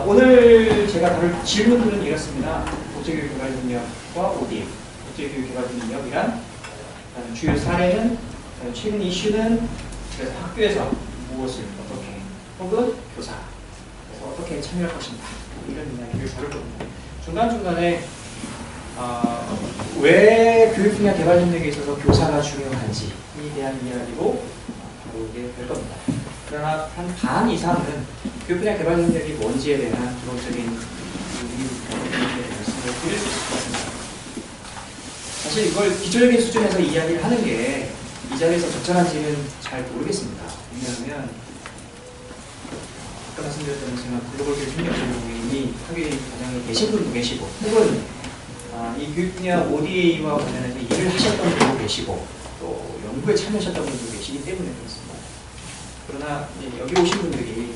오늘 제가 다룰 질문들은 이렇습니다. 국제교육 개발 능력과 ODA. 국제교육 개발 능력이란 주요 사례는, 최근 이슈는, 그래서 학교에서 무엇을 어떻게, 혹은 교사, 그래서 어떻게 참여할 것인가, 이런 이야기를 다룰 겁니다. 중간중간에 왜 교육 분야 개발 능력에 있어서 교사가 중요한지에 대한 이야기로 다루게 될 겁니다. 그러나 한 반 이상은 교육 분야 개발 능력이 뭔지에 대한 기본적인 말씀을 드릴 수 있을 것 같습니다. 사실 이걸 기초적인 수준에서 이야기를 하는 게 이 자리에서 적절한지는 잘 모르겠습니다. 왜냐하면 아까 말씀드렸던 제가 글로벌 교육 협력 전공인이 학교에 과정에 계신 분도 계시고, 혹은 이 교육 분야 ODA와 관련해서 일을 하셨던 분도 계시고, 또 연구에 참여하셨던 분도 계시기 때문에 그렇습니다. 그러나 여기 오신 분들이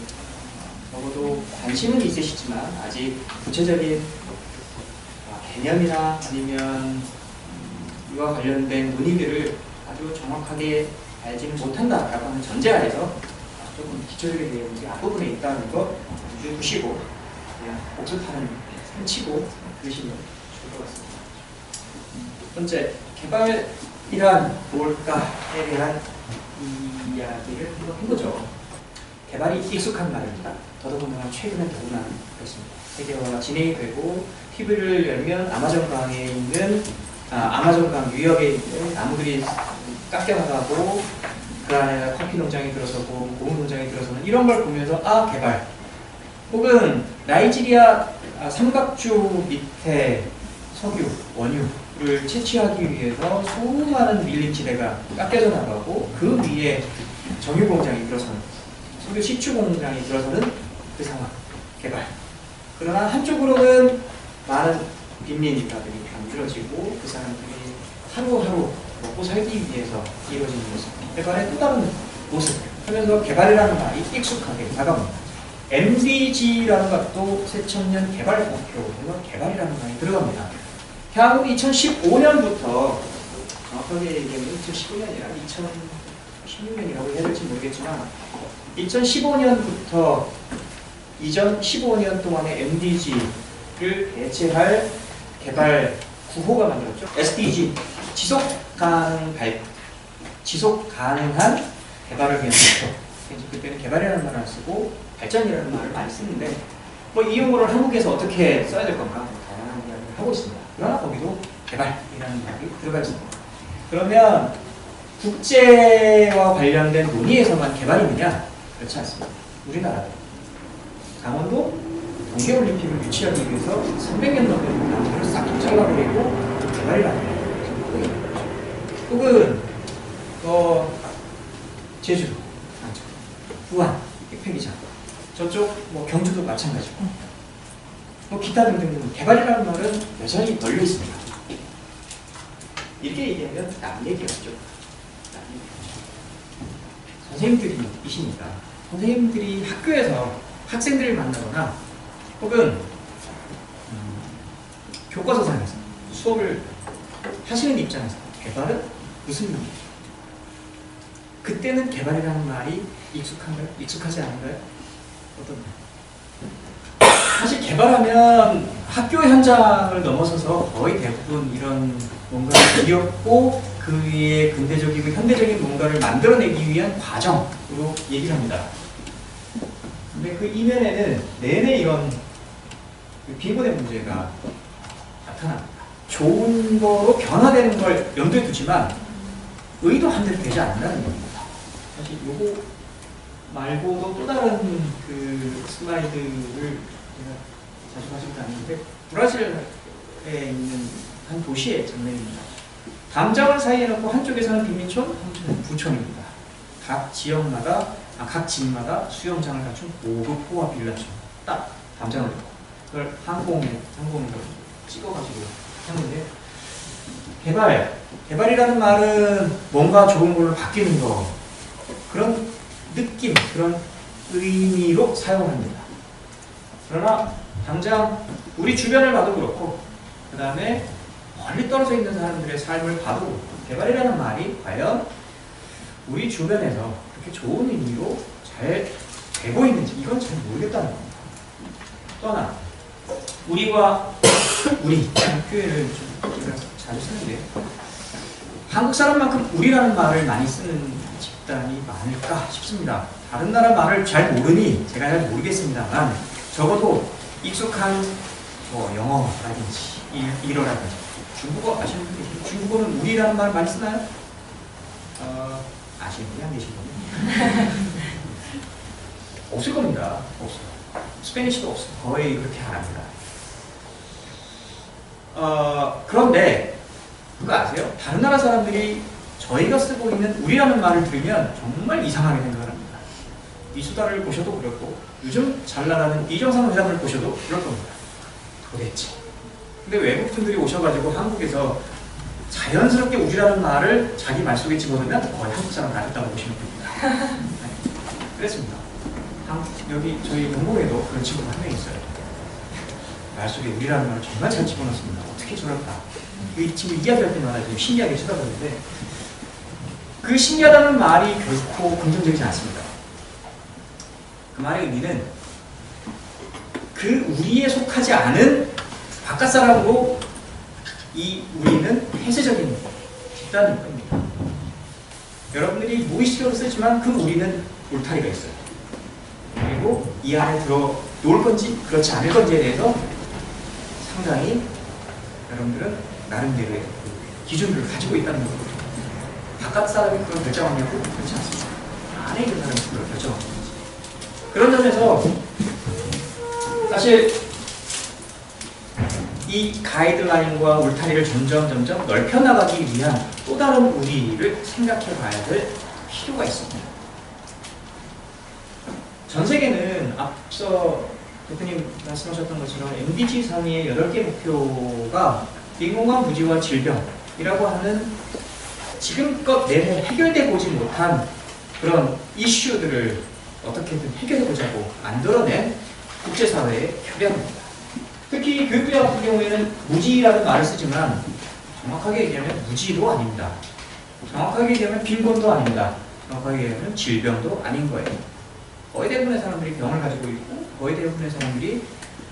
적어도 관심은 있으시지만 아직 구체적인 개념이나 아니면 이와 관련된 문의들을 아주 정확하게 알지는 못한다라고 하는 전제하에서 조금 기초적인 내용이 앞부분에 있다는 거 유지해 두시고 그냥 복습하는 셈치고 들으시면 좋을 것 같습니다. 첫 번째, 개발이란 뭘까에 대한 이야기를 한번 해보죠. 개발이 익숙한 말입니다. 더더군다나 최근에 더구나 그렇습니다. 세계화가 진행이 되고 TV를 열면 아마존강에 있는 아마존강 유역에 있는 나무들이 깎여나가고 그 안에 커피 농장이 들어서고 고무 농장이 들어서는 이런 걸 보면서 개발, 혹은 나이지리아 삼각주 밑에 석유, 원유를 채취하기 위해서 수많은 밀림지대가 깎여져 나가고 그 위에 정유 공장이 들어서는, 석유 시추 공장이 들어서는 그 상황, 개발. 그러나 한쪽으로는 많은 빈민 일가들이 만들어지고 그 사람들이 하루하루 먹고 살기 위해서 이루어지는 모습, 개발의 또 다른 모습 하면서 개발이라는 말이 익숙하게 다가옵니다. MDG라는 것도 새천년 개발 목표로 개발이라는 말이 들어갑니다. 향후 2015년부터 정확하게 얘기하면 2015년이라 2016년이라고 해야 될지 모르겠지만 2015년부터 이전 15년 동안의 MDG를 대체할 개발 구호가 만들었죠. SDG, 지속 가능한 개발을 위한 목표. 그때는 개발이라는 말을 안 쓰고 발전이라는 말을 많이 쓰는데 이 용어를 한국에서 어떻게 써야 될 건가 다양한 이야기를 하고 있습니다. 그러나 거기도 개발이라는 말이 들어가 있습니다. 그러면 국제와 관련된 논의에서만 개발이느냐? 그렇지 않습니다. 우리나라도 강원도 동계올림픽을 유치하기 위해서 300년 넘는 나무를 싹 잘라버리고 개발이라는 걸 하고 있는 거죠. 혹은 제주도, 부안, 폐기장, 저쪽 경주도 마찬가지고 기타 등등 개발이라는 말은 여전히 널려 있습니다. 이렇게 얘기하면 남 얘기였죠. 선생님들이십니다. 선생님들이 학교에서 학생들을 만나거나 혹은 교과서상에서 수업을 하시는 입장에서 개발은 무슨 의미죠? 그때는 개발이라는 말이 익숙한가요? 익숙하지 않은가요? 어떤가요? 사실 개발하면 학교 현장을 넘어서서 거의 대부분 이런 뭔가를 뒤엎고 그 위에 근대적이고 현대적인 뭔가를 만들어내기 위한 과정으로 얘기를 합니다. 근데 그 이면에는 내내 이런 빈곤의 문제가 나타납니다. 좋은 거로 변화되는 걸 염두에 두지만 의도한 대로 되지 않는다는 겁니다. 사실 요거 말고도 또 다른 그 슬라이드를 제가 자주 가지고 다니는데 브라질에 있는 한 도시의 장면입니다. 담장을 사이에 놓고 한쪽에서는 빈민촌, 한쪽은 부촌입니다. 각 집마다 수영장을 갖춘 고급 호화 빌라촌 딱 담장을 놓고 그걸 항공으로 찍어가지고 하는데 개발이라는 말은 뭔가 좋은 걸로 바뀌는 거 그런 느낌, 그런 의미로 사용합니다. 그러나 당장 우리 주변을 봐도 그렇고 그 다음에 멀리 떨어져 있는 사람들의 삶을 봐도 그렇고 개발이라는 말이 과연 우리 주변에서 그렇게 좋은 의미로 잘 되고 있는지 이건 잘 모르겠다는 겁니다. 또 하나, 우리와 우리 표현을 좀 제가 자주 쓰는데 한국 사람만큼 우리라는 말을 많이 쓰는 집단이 많을까 싶습니다. 다른 나라 말을 잘 모르니 제가 잘 모르겠습니다만 적어도 익숙한 뭐 영어라든지 일어라든지 중국어 아시는 분 계시죠? 중국어는 우리라는 말을 많이 쓰나요? 아시는 분이 안 계시거든요. 없을 겁니다. 없어요. 스페니쉬도 없어요. 거의 그렇게 안 합니다. 그런데 그거 아세요? 다른 나라 사람들이 저희가 쓰고 있는 우리라는 말을 들으면 정말 이상하게 생각을 합니다. 이수다를 보셔도 그렇고 요즘 잘 나가는 이정상 회장을 보셔도 그럴 겁니다. 도대체. 근데 외국 분들이 오셔가지고 한국에서 자연스럽게 우리라는 말을 자기 말 속에 집어넣으면 거의 한국 사람 같았다고 보시면 됩니다. 네. 그랬습니다. 여기 저희 동공에도 그런 친구가 한 명 있어요. 말 속에 우리라는 말을 정말 잘 집어넣습니다. 어떻게 저럴까? 이 친구 이야기할 때마다 좀 신기하게 쳐다보는데 그 신기하다는 말이 결코 긍정적이지 않습니다. 그 말의 의미는 그 우리에 속하지 않은 바깥 사람으로 이 우리는 폐쇄적인 집단일 겁니다. 여러분들이 무의식적으로 쓰지만 그 우리는 울타리가 있어요. 그리고 이 안에 들어 놓을 건지 그렇지 않을 건지에 대해서 상당히 여러분들은 나름대로의 기준들을 가지고 있다는 거죠. 바깥 사람이 그걸 결정하냐고 그렇지 않습니다. 안에 있는 사람이 그걸 결정하는 거지. 그런 점에서 사실 이 가이드라인과 울타리를 점점 넓혀나가기 위한 또 다른 우리를 생각해 봐야 될 필요가 있습니다. 전 세계는 앞서 대표님 말씀하셨던 것처럼 MDG 상위의 8개 목표가 빈곤과 부지와 질병이라고 하는 지금껏 내내 해결되고 오지 못한 그런 이슈들을 어떻게든 해결해보자고 만들어낸 국제사회의 협약입니다. 특히 교육부야 같은 경우에는 무지라는 말을 쓰지만 정확하게 얘기하면 무지도 아닙니다. 정확하게 얘기하면 빈곤도 아닙니다. 정확하게 얘기하면 질병도 아닌 거예요. 거의 대부분의 사람들이 병을 가지고 있고 거의 대부분의 사람들이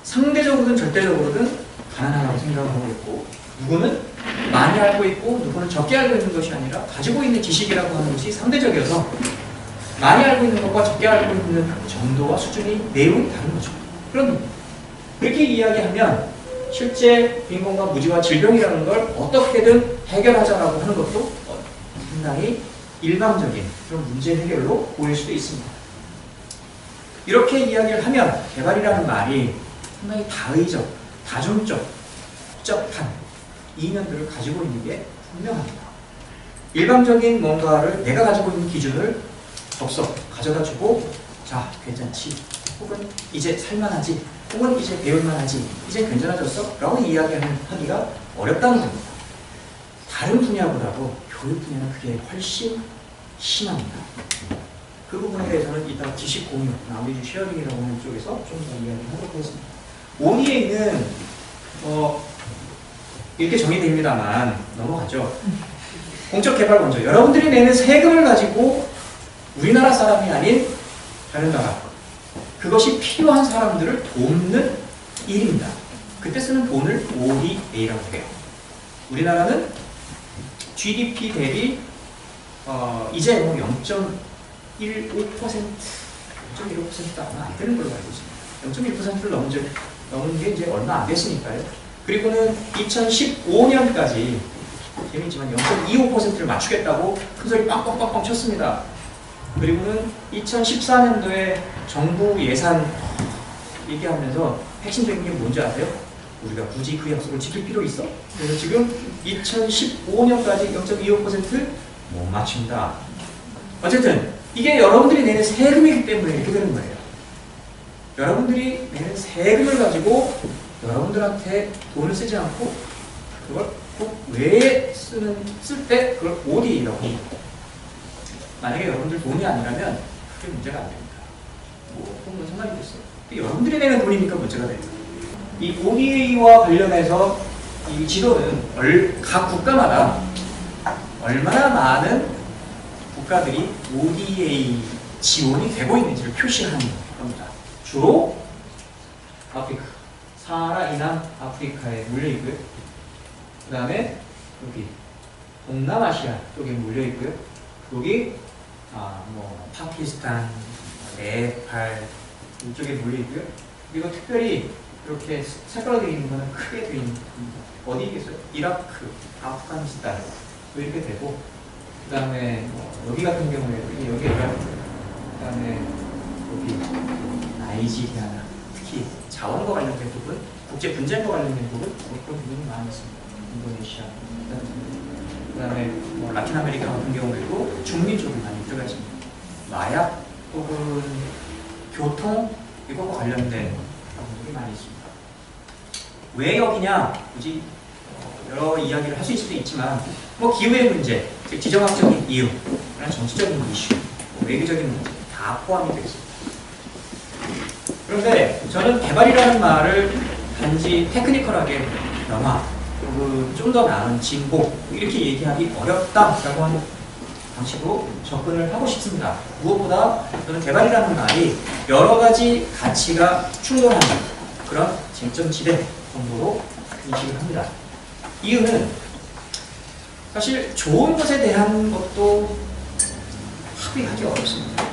상대적으로든 절대적으로든 가난하다고 생각하고 있고 누구는 많이 알고 있고 누구는 적게 알고 있는 것이 아니라 가지고 있는 지식이라고 하는 것이 상대적이어서 많이 알고 있는 것과 적게 알고 있는 정도와 수준이 매우 다른 거죠. 그럼 그렇게 이야기하면 실제 빈곤과 무지와 질병이라는 걸 어떻게든 해결하자라고 하는 것도 상당히 일방적인 그런 문제 해결로 보일 수도 있습니다. 이렇게 이야기를 하면 개발이라는 말이 상당히 다의적, 다중적, 복잡한 이면들을 가지고 있는 게 분명합니다. 일방적인 뭔가를 내가 가지고 있는 기준을 덥석 가져다주고 자, 괜찮지? 혹은 이제 살만하지? 혹은 이제 배울만하지? 이제 괜찮아졌어? 라고 이야기하기가 어렵다는 겁니다. 다른 분야보다도 교육 분야는 그게 훨씬 심합니다. 그 부분에 대해서는 이따 지식 공유, 나머지 쉐어링이라고 하는 쪽에서 좀 더 이야기를 하도록 하겠습니다. ODA는 이렇게 정의됩니다만 넘어가죠. 공적 개발 먼저. 여러분들이 내는 세금을 가지고 우리나라 사람이 아닌 다른 나라 그것이 필요한 사람들을 돕는 일입니다. 그때 쓰는 돈을 ODA라고 해요. 우리나라는 GDP 대비 이제 뭐 0.15%도 아마 안 되는 걸로 알고 있습니다. 0.1%를 넘은 게 이제 얼마 안 됐으니까요. 그리고는 2015년까지 재미있지만 0.25%를 맞추겠다고 큰소리 빵빵빵빵 쳤습니다. 그리고는 2014년도에 정부 예산 얘기하면서 핵심적인 게 뭔지 아세요? 우리가 굳이 그 약속을 지킬 필요 있어? 그래서 지금 2015년까지 0.25% 못 맞춘다. 어쨌든 이게 여러분들이 내는 세금이기 때문에 이렇게 되는 거예요. 여러분들이 내는 세금을 가지고 여러분들한테 돈을 쓰지 않고 그걸 꼭 왜 쓸 때 그걸 ODA라고 합니다. 만약에 여러분들 돈이 아니라면 그게 문제가 안 됩니다. 뭐 그건 상관이 됐어요. 근데 여러분들이 내는 돈이니까 문제가 됩니다. 이 ODA와 관련해서 이 지도는 각 국가마다 얼마나 많은 국가들이 ODA 지원이 되고 있는지를 표시하는 겁니다. 주로 아프리카. 사하라 이남 아프리카에 몰려 있고요. 그 다음에 여기 동남아시아 쪽에 몰려 있고요. 여기 뭐 파키스탄, 네팔 이쪽에 몰려 있고요. 그리고 특별히 이렇게 색깔로 되어 있는 거는 크게 되어 있는 겁니다. 어디 있겠어요? 이라크, 아프가니스탄 또 이렇게 되고, 그 다음에 여기 같은 경우에도 여기 이라크, 그 다음에 여기 나이지리아, 특히 자원과 관련된 부분, 국제 분쟁과 관련된 부분 그런 부분이 많이 있습니다. 인도네시아, 그 다음에 뭐 라틴 아메리카 같은 경우에도 중미 쪽이 많이 들어가 있습니다. 마약 혹은 교통 이것과 관련된 부분이 많이 있습니다. 왜 여기냐? 굳이 여러 이야기를 할 수 있을 수도 있지만, 뭐 기후의 문제, 즉 지정학적인 이유, 그런 정치적인 이슈, 외교적인 문제 다 포함이 되어 있습니다. 그런데 저는 개발이라는 말을 단지 테크니컬하게 변화, 혹은 좀 더 나은 진보 이렇게 얘기하기 어렵다라고 하는 방식으로 접근을 하고 싶습니다. 무엇보다 저는 개발이라는 말이 여러 가지 가치가 충돌하는 그런 쟁점지대 정도로 인식을 합니다. 이유는 사실 좋은 것에 대한 것도 합의하기 어렵습니다.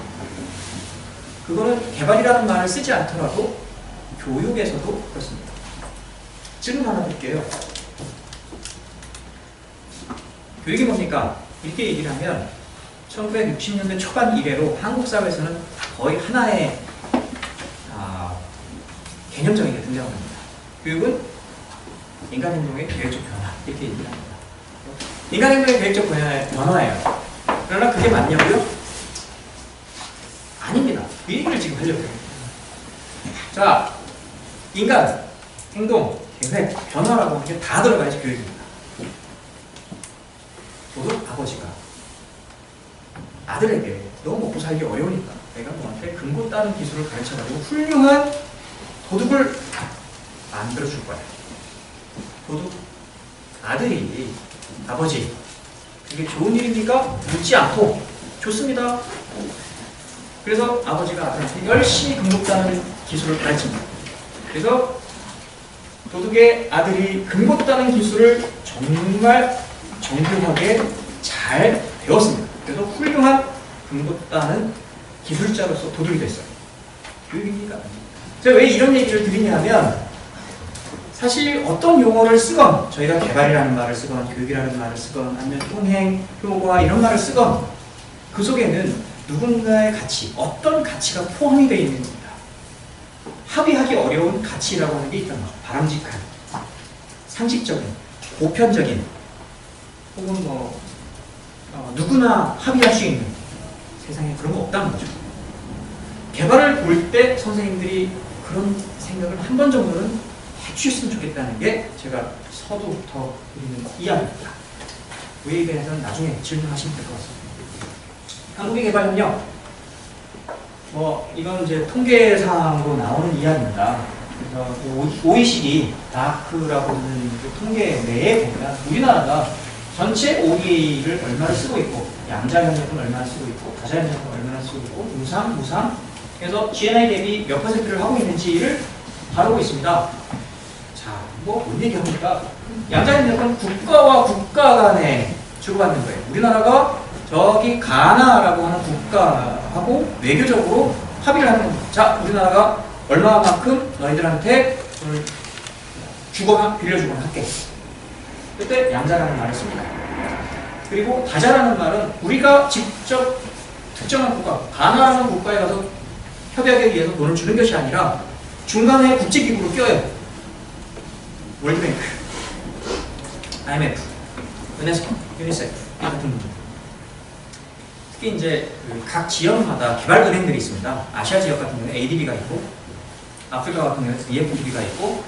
그거는 개발이라는 말을 쓰지 않더라도 교육에서도 그렇습니다. 질문 하나 드릴게요. 교육이 뭡니까? 이렇게 얘기를 하면 1960년대 초반 이래로 한국 사회에서는 거의 하나의 개념적인 게 등장합니다. 교육은 인간행동의 계획적 변화 이렇게 얘기를 합니다. 인간행동의 계획적 변화예요. 그러나 그게 맞냐고요? 아닙니다. 그 얘기를 지금 하려고 해요. 자, 인간, 행동, 계획, 변화라고 하는 게 다 들어가야지 교육입니다. 저도 아버지가 아들에게 너 먹고 살기 어려우니까 내가 너한테 금고 따는 기술을 가르쳐가지고 훌륭한 도둑을 만들어줄 거야. 도둑 아들이 아버지 그게 좋은 일입니까? 묻지 않고 좋습니다. 그래서 아버지가 아들한테 열심히 금고 따는 기술을 가르칩니다. 그래서 도둑의 아들이 금고 따는 기술을 정말 정교하게 잘 배웠습니다. 그래서 훌륭한 금고 따는 기술자로서 도둑이 됐어요. 교육입니까? 제가 왜 이런 얘기를 드리냐면 사실 어떤 용어를 쓰건 저희가 개발이라는 말을 쓰건 교육이라는 말을 쓰건 아니면 통행, 효과 이런 말을 쓰건 그 속에는 누군가의 가치, 어떤 가치가 포함이 되어 있는 겁니다. 합의하기 어려운 가치라고 하는 게 있단 말이에요. 바람직한, 상식적인, 보편적인 혹은 뭐 누구나 합의할 수 있는 세상에 그런 거 없다는 거죠. 개발을 볼 때 선생님들이 그런 생각을 한 번 정도는 해주셨으면 좋겠다는 게 제가 서두부터 드리는 이야기입니다. 그에 대해서는 나중에 질문하시면 될 것 같습니다. 한국의 개발은요, 이건 이제 통계상으로 나오는 이야기입니다. 그래서 OECD 다크라고 하는 그 통계 내에 보면 우리나라가 전체 ODA를 얼마나 쓰고 있고, 양자역량은 얼마나 쓰고 있고, 다자역량은 얼마나 쓰고 있고, 무상, 무상, 그래서 GNI 대비 몇 %를 하고 있는지를 다루고 있습니다. 자, 뭔 얘기합니까? 양자역량은 국가와 국가 간에 주고받는 거예요. 우리나라가 저기 가나라고 하는 국가하고 외교적으로 합의를 하는 겁니다. 자, 우리나라가 얼마만큼 너희들한테 돈을 주거나 빌려주거나 할게. 그때 양자라는 말을 씁니다. 그리고 다자라는 말은 우리가 직접 특정한 국가, 가나라는 국가에 가서 협약에 위해서 돈을 주는 것이 아니라 중간에 국제기구로 껴요. 월드뱅크, IMF, 유네스코, 유니세프 같은 분들. 특히 이제 각 지역마다 개발은행들이 있습니다. 아시아 지역 같은 경우는 ADB가 있고, 아프리카 같은 경우는 EFDB가 있고,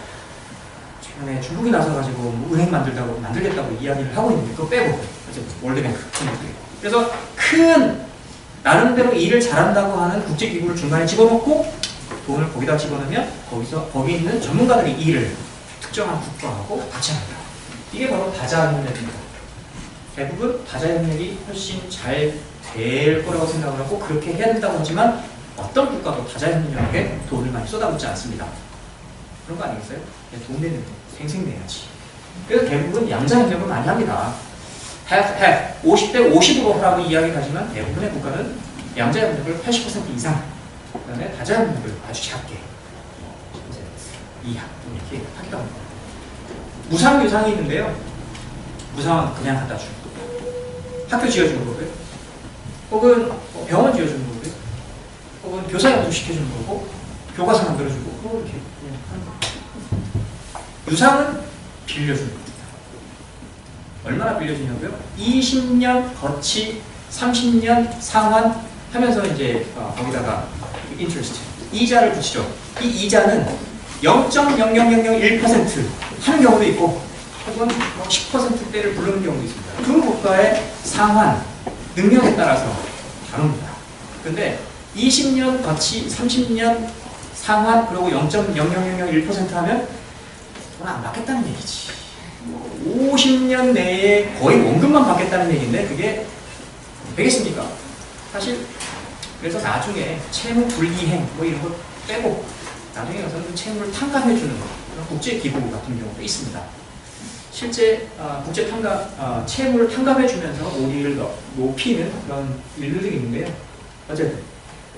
최근에 중국이 나서가지고 뭐 은행 만들겠다고 이야기를 하고 있는데 그거 빼고 월드뱅크. 그래서 큰 나름대로 일을 잘한다고 하는 국제기구를 중간에 집어넣고 돈을 거기다 집어넣으면 거기 있는 전문가들이 일을 특정한 국가하고 같이 합니다. 이게 바로 다자협력입니다. 대부분 다자협력이 훨씬 잘 될 거라고 생각을 하고 그렇게 해야 된다고 하지만 어떤 국가도 다자협력에 돈을 많이 쏟아붓지 않습니다. 그런 거 아니겠어요? 돈 내는 거, 생생내야지. 그래서 대부분 양자협력을 많이 합니다. 50대 50으로 하라고 이야기하지만 대부분의 국가는 양자협력을 80% 이상, 그 다음에 다자협력을 아주 작게 이하 이렇게 하기도 합니다. 무상 유상이 있는데요. 무상은 그냥 갖다 주고, 학교 지어주는 거고요. 혹은 병원 지어주는 거고요. 혹은 교사 연수 시켜주는 거고, 교과서 만들어주고, 뭐 이렇게 그냥 하는 거. 유상은 빌려주는 겁니다. 얼마나 빌려주냐고요? 20년 거치, 30년 상환 하면서 이제 거기다가 interest, 이자를 붙이죠. 이 이자는 0.00001% 하는 경우도 있고, 혹은 10%대를 부르는 경우도 있습니다. 그 국가의 상환 능력에 따라서 다릅니다. 근데 20년 거치, 30년 상환, 그리고 0.00001% 하면 돈 안 받겠다는 얘기지. 50년 내에 거의 원금만 받겠다는 얘기인데 그게 되겠습니까? 사실 그래서 나중에 채무 불이행 뭐 이런 거 빼고 나중에 가서는 채무를 탕감해주는 그런 국제기구 같은 경우도 있습니다. 실제 국제 채무를 탕감해주면서 OD를 높이는 그런 일들이 있는데요. 어쨌든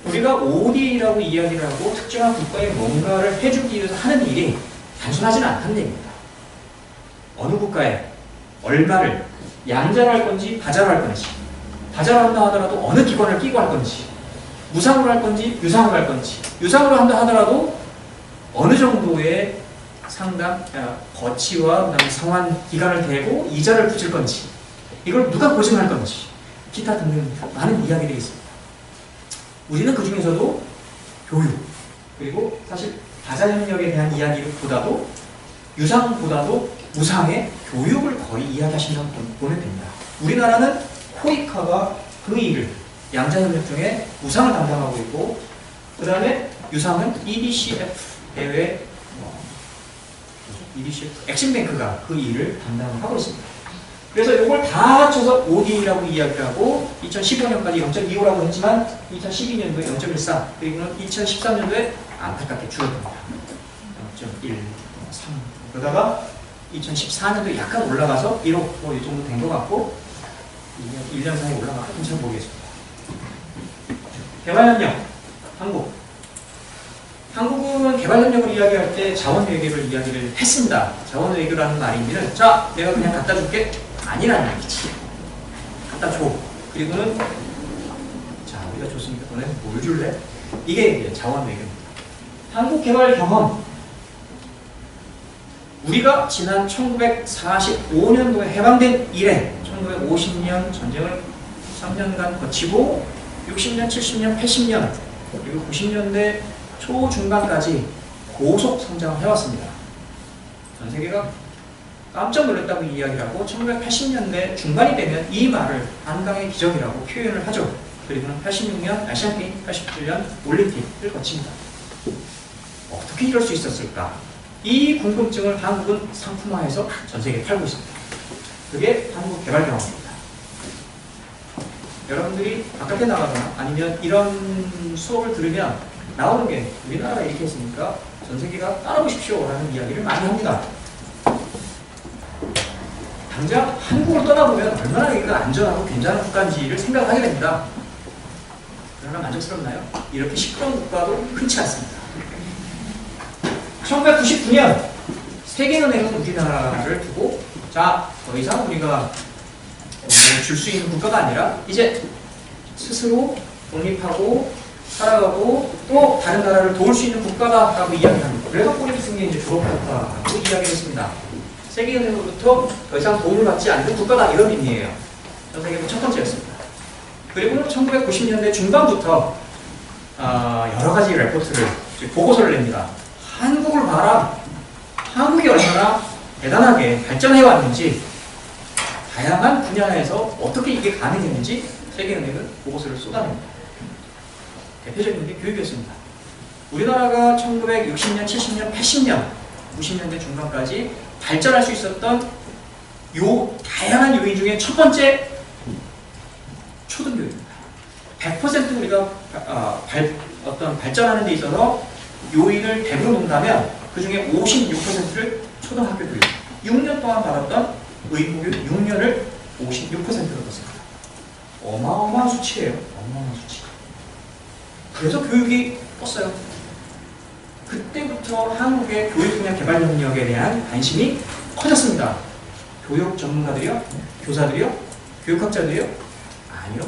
우리가 OD라고 이야기를 하고 특정한 국가에 뭔가를 해주기 위해서 하는 일이 단순하지는 않다는 얘기입니다. 어느 국가에 얼마를 양자로 할 건지 다자로 할 건지, 다자로 한다 하더라도 어느 기관을 끼고 할 건지, 무상으로 할 건지 유상으로 할 건지, 유상으로 한다 하더라도 어느 정도의 상당 거치와 그다음에 상환 기간을 대고 이자를 붙일 건지, 이걸 누가 보증할 건지, 기타 등등 많은 이야기들이 있습니다. 우리는 그 중에서도 교육, 그리고 사실 다자협력에 대한 이야기보다도 유상보다도 무상의 교육을 거의 이야기하신다고 보면 됩니다. 우리나라는 코이카가 그 일을 양자협력 중에 무상을 담당하고 있고, 그 다음에 유상은 EDCF 대회 EDCF 엑심뱅크가 그 일을 담당하고 있습니다. 그래서 이걸 다 합쳐서 OD라고 이야기를 하고 2015년까지 0.25라고 했지만 2012년도에 0.14, 그리고는 2013년도에 안타깝게 줄어듭니다. 0.1, 3 그러다가 2014년도에 약간 올라가서 1호 뭐 이 정도 된 것 같고 1년 사이에 올라가면 잘 모르겠습니다. 개발협력, 한국은 개발협력을 이야기할 때 자원외교를 이야기를 했습니다. 자원외교라는 말인지는 자 내가 그냥 갖다 줄게 아니라는 얘기지. 갖다 줘. 그리고는 자 우리가 줬으니까 너네 뭘 줄래? 이게 자원외교입니다. 한국 개발 경험, 우리가 지난 1945년도에 해방된 이래 1950년 전쟁을 3년간 거치고 60년, 70년, 80년 그리고 90년대 초중반까지 고속 성장을 해왔습니다. 전 세계가 깜짝 놀랐다고 이야기를 하고 1980년대 중반이 되면 이 말을 한강의 기적이라고 표현을 하죠. 그리고는 86년 아시안게임, 87년 올림픽을 거칩니다. 어떻게 이럴 수 있었을까? 이 궁금증을 한국은 상품화해서 전 세계에 팔고 있습니다. 그게 한국 개발 경험입니다. 여러분들이 바깥에 나가거나 아니면 이런 수업을 들으면 나오는 게 우리나라가 이렇게 했으니까 전 세계가 따라오십시오 라는 이야기를 많이 합니다. 당장 한국을 떠나보면 얼마나 이거 안전하고 괜찮은 국가인지를 생각하게 됩니다. 그러나 만족스럽나요? 이렇게 시끄러운 국가도 흔치 않습니다. 1999년 세계은행은 우리나라를 두고 자, 더 이상 우리가 줄 수 있는 국가가 아니라 이제 스스로 독립하고 살아가고 또 다른 나라를 도울 수 있는 국가다라고 이야기합니다. 그래서 꼬리 승리에 이제 졸업했다고 이야기했습니다. 세계은행으로부터 더 이상 도움을 받지 않는 국가다 이런 의미예요. 전 세계에서 첫 번째였습니다. 그리고는 1990년대 중반부터 여러 가지 레포트를 보고서를 냅니다. 한국을 봐라. 한국이 얼마나 대단하게 발전해 왔는지, 다양한 분야에서 어떻게 이게 가능했는지 세계은행은 보고서를 쏟아냅니다. 대표적인 게 교육이었습니다. 우리나라가 1960년, 70년, 80년, 90년대 중반까지 발전할 수 있었던 다양한 요인 중에 첫 번째 초등교육입니다. 100% 우리가 어떤 발전하는 데 있어서 요인을 대부분 본다면 그 그 중에 56%를 초등학교 교육, 6년 동안 받았던 의무교육 6년을 56%로 넣습니다. 어마어마한 수치예요. 어마어마한 수치. 그래서 교육이 떴어요. 그때부터 한국의 교육 분야 개발 능력에 대한 관심이 커졌습니다. 교육 전문가들이요? 교사들이요? 교육학자들이요? 아니요.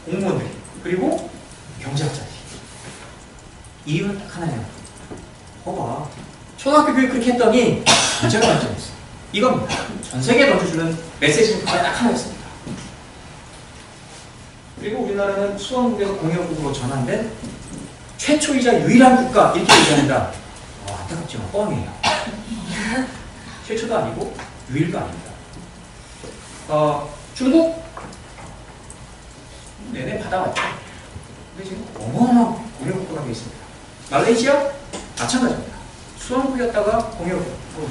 공무원들이, 그리고 경제학자들이. 이유는 딱 하나예요. 봐봐. 초등학교 교육 그렇게 했더니 문제가 발전했어. 이겁니다. 전 세계에 던져주는 메시지는 딱 하나였습니다. 그리고 우리나라는 수원국에서 공여국으로 전환된 최초이자 유일한 국가, 이렇게 얘기합니다. 안타깝지만 뻥이에요. 최초도 아니고 유일도 아닙니다. 중국 내내 받아왔죠. 근데 지금 어마어마한 공여국가가 되어 있습니다. 말레이시아 마찬가지입니다. 수원국이었다가 공여국으로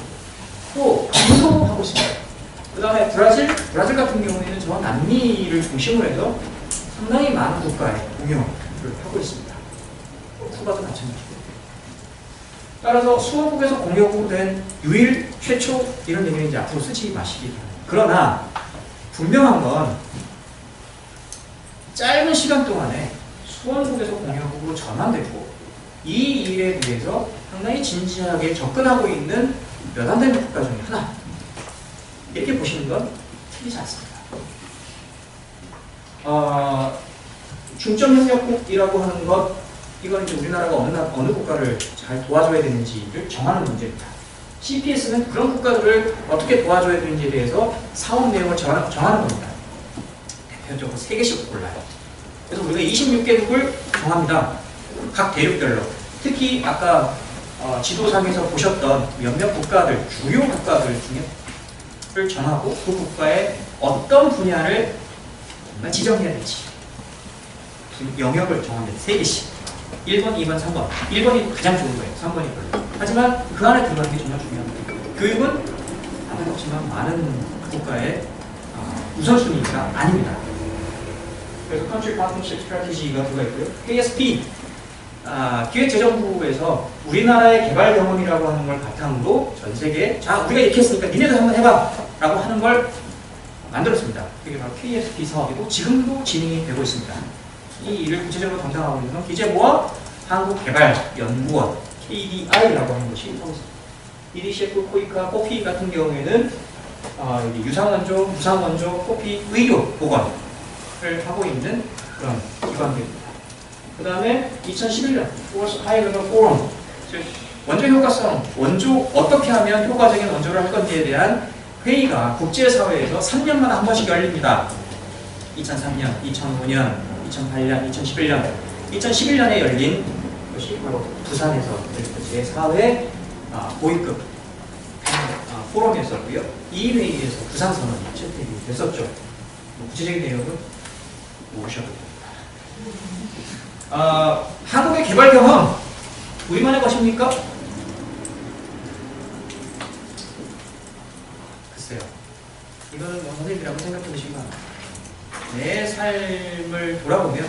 또 인도하고 있습니다. 그 다음에 브라질 같은 경우에는 저 남미를 중심으로 해서 상당히 많은 국가에 공여를 하고 있습니다. 쿠바도 마찬가지고. 따라서 수원국에서 공여국으로 된 유일, 최초 이런 얘기는 이제 앞으로 쓰지 마시기 바랍니다. 그러나 분명한 건 짧은 시간 동안에 수원국에서 공여국으로 전환됐고 이 일에 대해서 상당히 진지하게 접근하고 있는 몇 안 되는 국가 중에 하나, 이렇게 보시는 건 틀리지 않습니다. 중점협력국이라고 하는 것, 이건 이제 우리나라가 어느 국가를 잘 도와줘야 되는지를 정하는 문제입니다. CPS는 그런 국가들을 어떻게 도와줘야 되는지에 대해서 사업 내용을 정하는 겁니다. 대표적으로 3개씩 골라요. 그래서 우리가 26개국을 정합니다. 각 대륙별로. 특히 아까 지도상에서 보셨던 몇몇 국가들, 주요 국가들 중에를 정하고 그 국가의 어떤 분야를 정말 지정해야 될지 영역을 정합니다. 3개씩. 1번, 2번, 3번. 1번이 가장 좋은 거예요. 3번이 별로. 하지만 그 안에 들어가는 게 정말 중요합니다. 교육은 안타깝지만 많은 국가의 우선순위가 아닙니다. 그래서 Country Partnership Strategy가 들어가 있고요. KSP, 기획재정부에서 우리나라의 개발 경험이라고 하는 걸 바탕으로 전 세계에 자, 우리가 이렇게 했으니까 니네도 한번 해봐 라고 하는 걸 만들었습니다. 그게 바로 KSP 사업이고 지금도 진행이 되고 있습니다. 이 일을 구체적으로 담당하고 있는 건 기재부와 한국개발연구원 KDI라고 하는 것이 하고 있습니다. EDCF, 코이카, 코피 같은 경우에는 유상원조, 무상원조, 코피, 의료, 보건을 하고 있는 그런 기관들입니다. 그 다음에 2011년 Force High Level Forum, 즉 원조 효과성, 원조 어떻게 하면 효과적인 원조를 할 건지에 대한 회의가 국제사회에서 3년마다 한 번씩 열립니다. 2003년, 2005년, 2008년, 2011년. 2011년에 열린 것이 바로 부산에서 제4회 고위급 포럼이었었고요. 이 회의에서 부산선언이 채택이 됐었죠. 구체적인 내용은 모르셔도 됩니다. 한국의 개발 경험, 우리만의 것입니까? 글쎄요. 이거는 뭐 선생님이라고 생각해 보시기 바랍니다. 내 삶을 돌아보면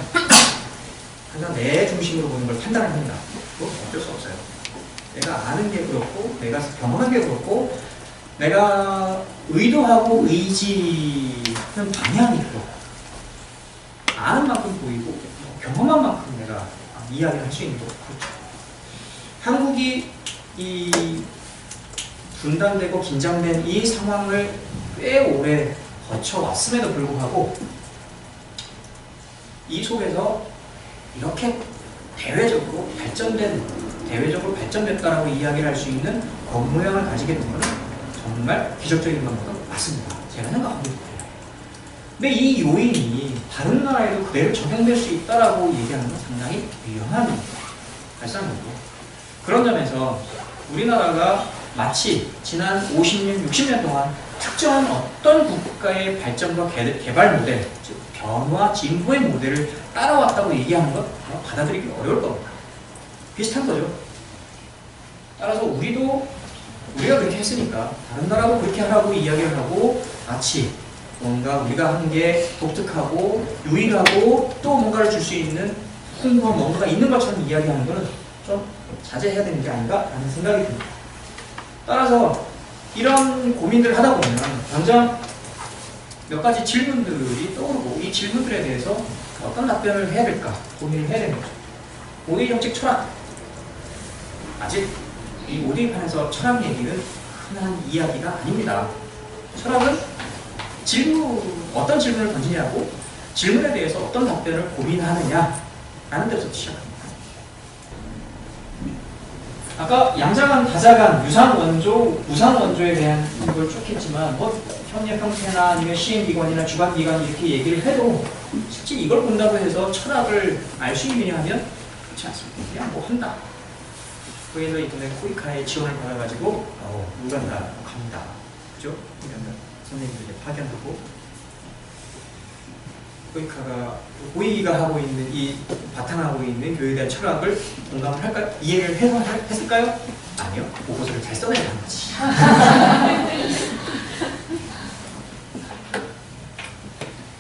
항상 내 중심으로 보는 걸 판단을 합니다. 그건 어쩔 수 없어요. 내가 아는 게 그렇고, 내가 경험한 게 그렇고, 내가 의도하고 의지하는 방향이 그렇고, 아는 만큼 보이고, 경험한 만큼 내가 이야기를 할 수 있는 거고, 그렇죠. 한국이 이 분단되고 긴장된 이 상황을 꽤 오래 거쳐왔음에도 불구하고 이 속에서 이렇게 대외적으로 발전됐다라고 이야기를 할 수 있는 겉모양을 가지게 된 것은 정말 기적적인 것도 맞습니다. 제가 생각합니다. 근데 이 요인이 다른 나라에도 그대로 적용될 수 있다라고 얘기하는 건 상당히 위험한 발상이고, 그런 점에서 우리나라가 마치 지난 50년, 60년 동안 특정한 어떤 국가의 발전과 개발 모델, 즉 변화, 진보의 모델을 따라왔다고 얘기하는 건 받아들이기 어려울 겁니다. 비슷한 거죠. 따라서 우리가 그렇게 했으니까 다른 나라도 그렇게 하라고 이야기를 하고 마치 뭔가 우리가 한 게 독특하고 유일하고 또 뭔가를 줄 수 있는 홍보가 뭔가가 있는 것처럼 이야기하는 것은 좀 자제해야 되는 게 아닌가라는 생각이 듭니다. 따라서 이런 고민들을 하다 보면 당장 몇 가지 질문들이 떠오르고 이 질문들에 대해서 어떤 답변을 해야 될까 고민을 해야 되는 거죠. ODA 정책 철학. 아직 이 ODA 판에서 철학 얘기는 흔한 이야기가 아닙니다. 철학은 어떤 질문을 던지냐고 질문에 대해서 어떤 답변을 고민하느냐라는 데서 시작합니다. 아까 양자간, 다자간, 유상원조, 무상원조에 대한 걸 쭉 했지만 뭐 협력 형태나 아니면 시행기관이나 주관기관 이렇게 얘기를 해도 실제 이걸 본다고 해서 철학을 알 수 있느냐 하면 그렇지 않습니다. 그냥 뭐 한다. 그래서 이번에 코이카의 지원을 받아가지고 우간다 갑니다. 그죠? 우간다 선생님들 이제 파견하고 코이카가 고이가 하고 있는 이 바탕하고 있는 교육에 대한 철학을 공감을 할까요? 이해를 했을까요? 아니요. 보고서를 잘 써내야 하는 거지.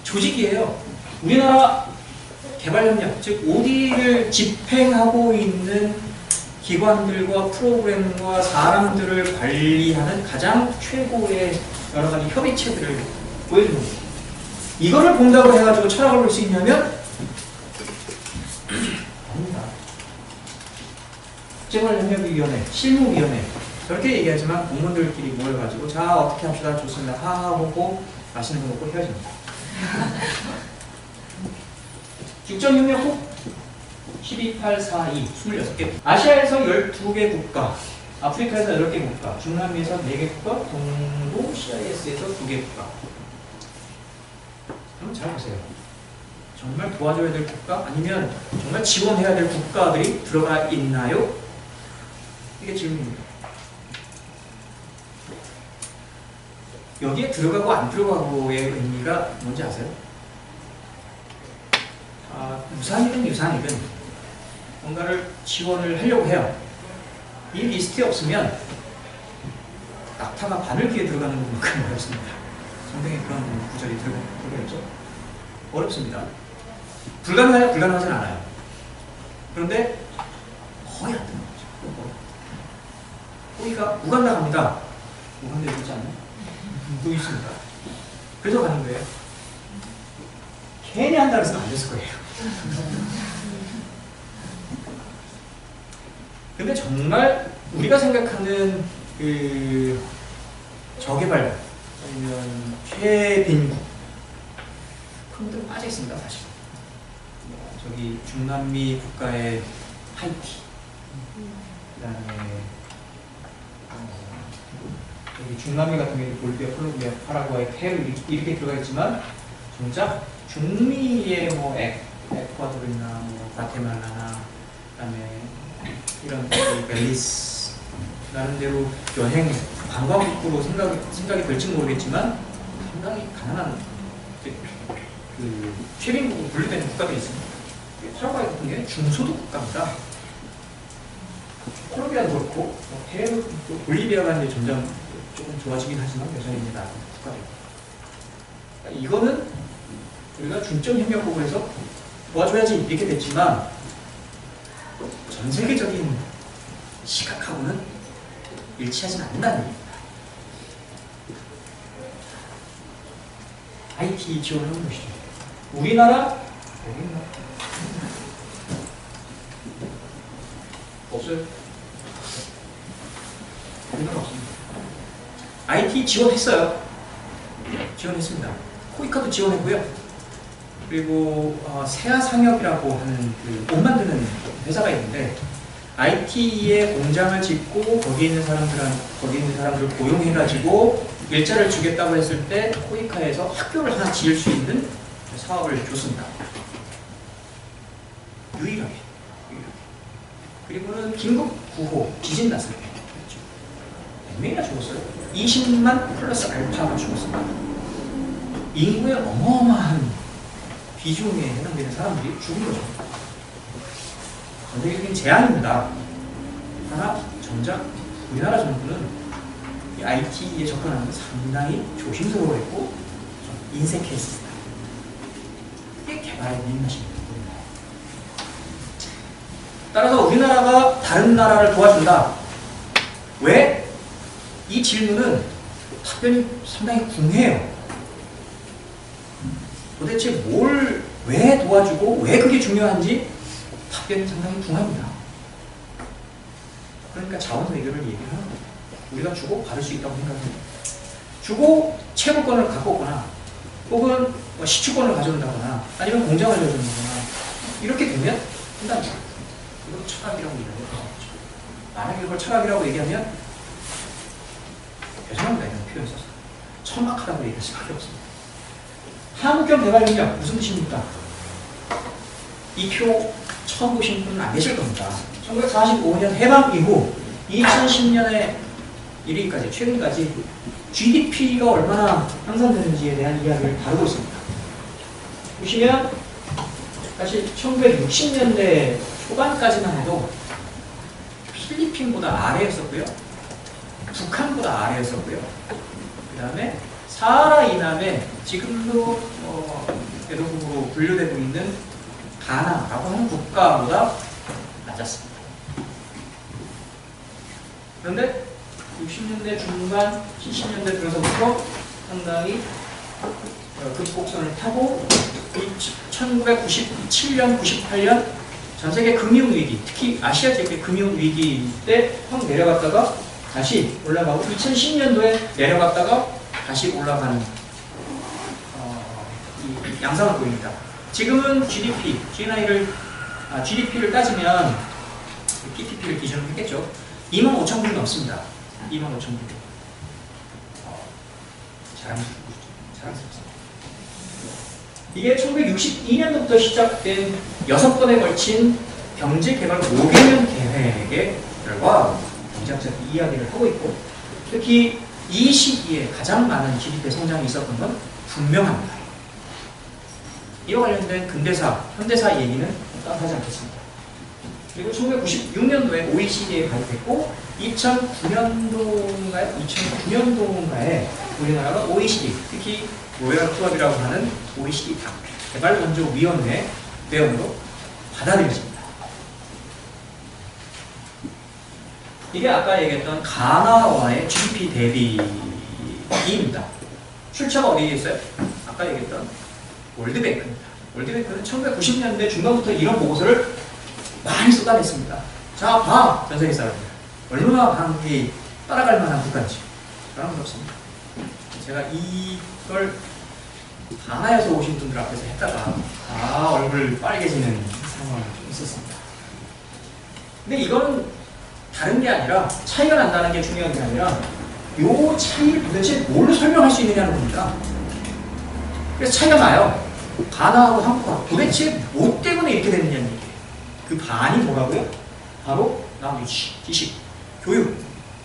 조직이에요. 우리나라 개발협력, 즉 OD를 집행하고 있는 기관들과 프로그램과 사람들을 관리하는 가장 최고의 여러 가지 협의체들을 보여주는 거예요. 이거를 본다고 해가지고 철학을 볼 수 있냐면 아닙니다. 국제관련협의위원회, 실무위원회 저렇게 얘기하지만 공무원들끼리 모여가지고 자 어떻게 합시다 좋습니다 하하 먹고 맛있는 거 먹고 헤어집니다. 국정협력국 12, 8, 4, 2 26개 아시아에서 12개 국가 아프리카에서 8개 국가 중남미에서 4개 국가 동도 CIS에서 2개 국가. 그럼 잘 보세요. 정말 도와줘야 될 국가 아니면 정말 지원해야 될 국가들이 들어가 있나요? 이게 질문입니다. 여기에 들어가고 안 들어가고의 의미가 뭔지 아세요? 무상이든 유상이든 뭔가를 지원을 하려고 해요. 이 리스트에 없으면 낙타가 바늘귀에 들어가는 것만큼 어렵습니다. 성경에 그런 구절이 들어있죠? 어렵습니다. 불가능해요? 불가능하진 않아요. 그런데 거의 안 되는 거죠. 우리가 우간다 갑니다. 우간다에 있지 않나요? 또 있습니다. 그래서 가는 거예요. 괜히 한다 그래서 안 됐을 거예요. 근데 정말 우리가 생각하는 그 저개발 아니면 최빈국 그런 것들은 빠져 있습니다. 사실 저기 중남미 국가의 하이티 그다음에 여기 중남미 같은 경우에 볼비아, 콜롬비아, 파라과이, 페루 이렇게 들어가 있지만 정작 중미의 뭐 에콰도르나 뭐 과테말라나 그다음에 이런 벨리스 나름대로 여행 관광국으로 생각이 될지 모르겠지만 상당히 가난한 그 최빈국으로 분류되는 국가들이 있습니다. 파라과이 같은 게 중소득 국가입니다. 콜롬비아도 그렇고 페루, 볼리비아가 이제 점점 조금 좋아지긴 하지만 여전히 이제 나은 국가들. 그러니까 이거는 우리가 중점 협력국에서 도와줘야지 이렇게 됐지만 전 세계적인 시각하고는 일치하지 않는다는 얘기입니다. IT 지원을 한번 보시죠. 우리나라 여기 있나? 없어요. 우리나라 없습니다. IT 지원했어요. 지원했습니다. 코이카도 지원했고요. 그리고 세아상협이라고 하는 그 옷 만드는 회사가 있는데 IT에 공장을 짓고 거기 있는 사람들을 고용해가지고 일자를 주겠다고 했을 때 코이카에서 학교를 하나 지을 수 있는 사업을 줬습니다. 유일하게. 그리고는 긴급 구호 지진 났을 때 몇 명이나 죽었어요? 20만 플러스 알파가 죽었습니다. 인구의 어마어마한 비중에 해당되는 사람들이 죽은 거죠. 전 세계적인 제한입니다. 하나 정작 우리나라 정부는 이 IT에 접근하는 게 상당히 조심스러워했고 좀 인색했습니다. 이게 개발의 민낯입니다. 따라서 우리나라가 다른 나라를 도와준다. 왜? 이 질문은 답변이 상당히 궁해요. 도대체 뭘 왜 도와주고 왜 그게 중요한지 답변이 상당히 궁합니다. 그러니까 자원서 해결을 얘기를 하는 거예요. 우리가 주고 받을 수 있다고 생각합니다. 주고 채무권을 갖고 오거나 혹은 뭐 시추권을 가져온다거나 아니면 공장을 가져온다거나 이렇게 되면 한답니다. 이걸 철학이라고 얘기해요. 만약에 이걸 철학이라고 얘기하면 죄송합니다. 이런 표현 써서 천박하다고 얘기할 수밖에 없습니다. 한국형 대발력량 무슨 뜻입니까? 이 표 처음 보신 분은 안 계실 겁니다. 1945년 해방 이후 2010년에 이르기까지 최근까지 GDP가 얼마나 향상되는지에 대한 이야기를 다루고 있습니다. 보시면 사실 1960년대 초반까지만 해도 필리핀보다 아래였었고요. 북한보다 아래였었고요. 그 다음에 사하라 이남에 지금도 대도국으로 분류되고 있는 가나라고 하는 국가보다 낮았습니다. 그런데 60년대 중반, 70년대 들어서부터 상당히 극복선을 타고 1997년, 98년 전 세계 금융위기, 특히 아시아 지역의 금융위기 때 확 내려갔다가 다시 올라가고 2010년도에 내려갔다가 다시 올라가는 이 양상을 보입니다. 지금은 GDP를 따지면 PTP를 기준으로 했겠죠. 25,000불이 넘습니다. 25,000불. 자랑스럽습니다. 이게 1962년도부터 시작된 6번에 걸친 경제개발 5개년 계획의 결과 경제학자들이 이야기를 하고 있고 특히 이 시기에 가장 많은 GDP 성장이 있었던 건 분명합니다. 이와 관련된 근대사, 현대사 얘기는 따뜻하지 않겠습니다. 그리고 1996년도에 OECD에 가입했고 2009년도인가에 우리나라가 OECD, 특히 로열 클럽이라고 하는 OECD 개발원조위원회 회원으로 받아들여집니다. 이게 아까 얘기했던 가나와의 GDP 대비입니다. 출처가 어디에 있어요? 아까 얘기했던 월드뱅크입니다. 월드뱅크는 1990년대 중반부터 이런 보고서를 많이 쏟아냈습니다. 자, 봐! 전 세계 사람들. 얼마나 한국이 따라갈 만한 국가인지. 자랑스럽습니다. 제가 이걸 가나에서 오신 분들 앞에서 했다가 얼굴 빨개지는 상황이 좀 있었습니다. 근데 이거는 다른 게 아니라 차이가 난다는 게 중요한 게 아니라 이 차이를 도대체 뭘로 설명할 수 있느냐는 겁니다. 그래서 차이가 나요. 가나하고 한국과 도대체 뭐 때문에 이렇게 됐느냐는 얘기예요. 그 반이 뭐라고요? 바로 유치, 지식, 교육,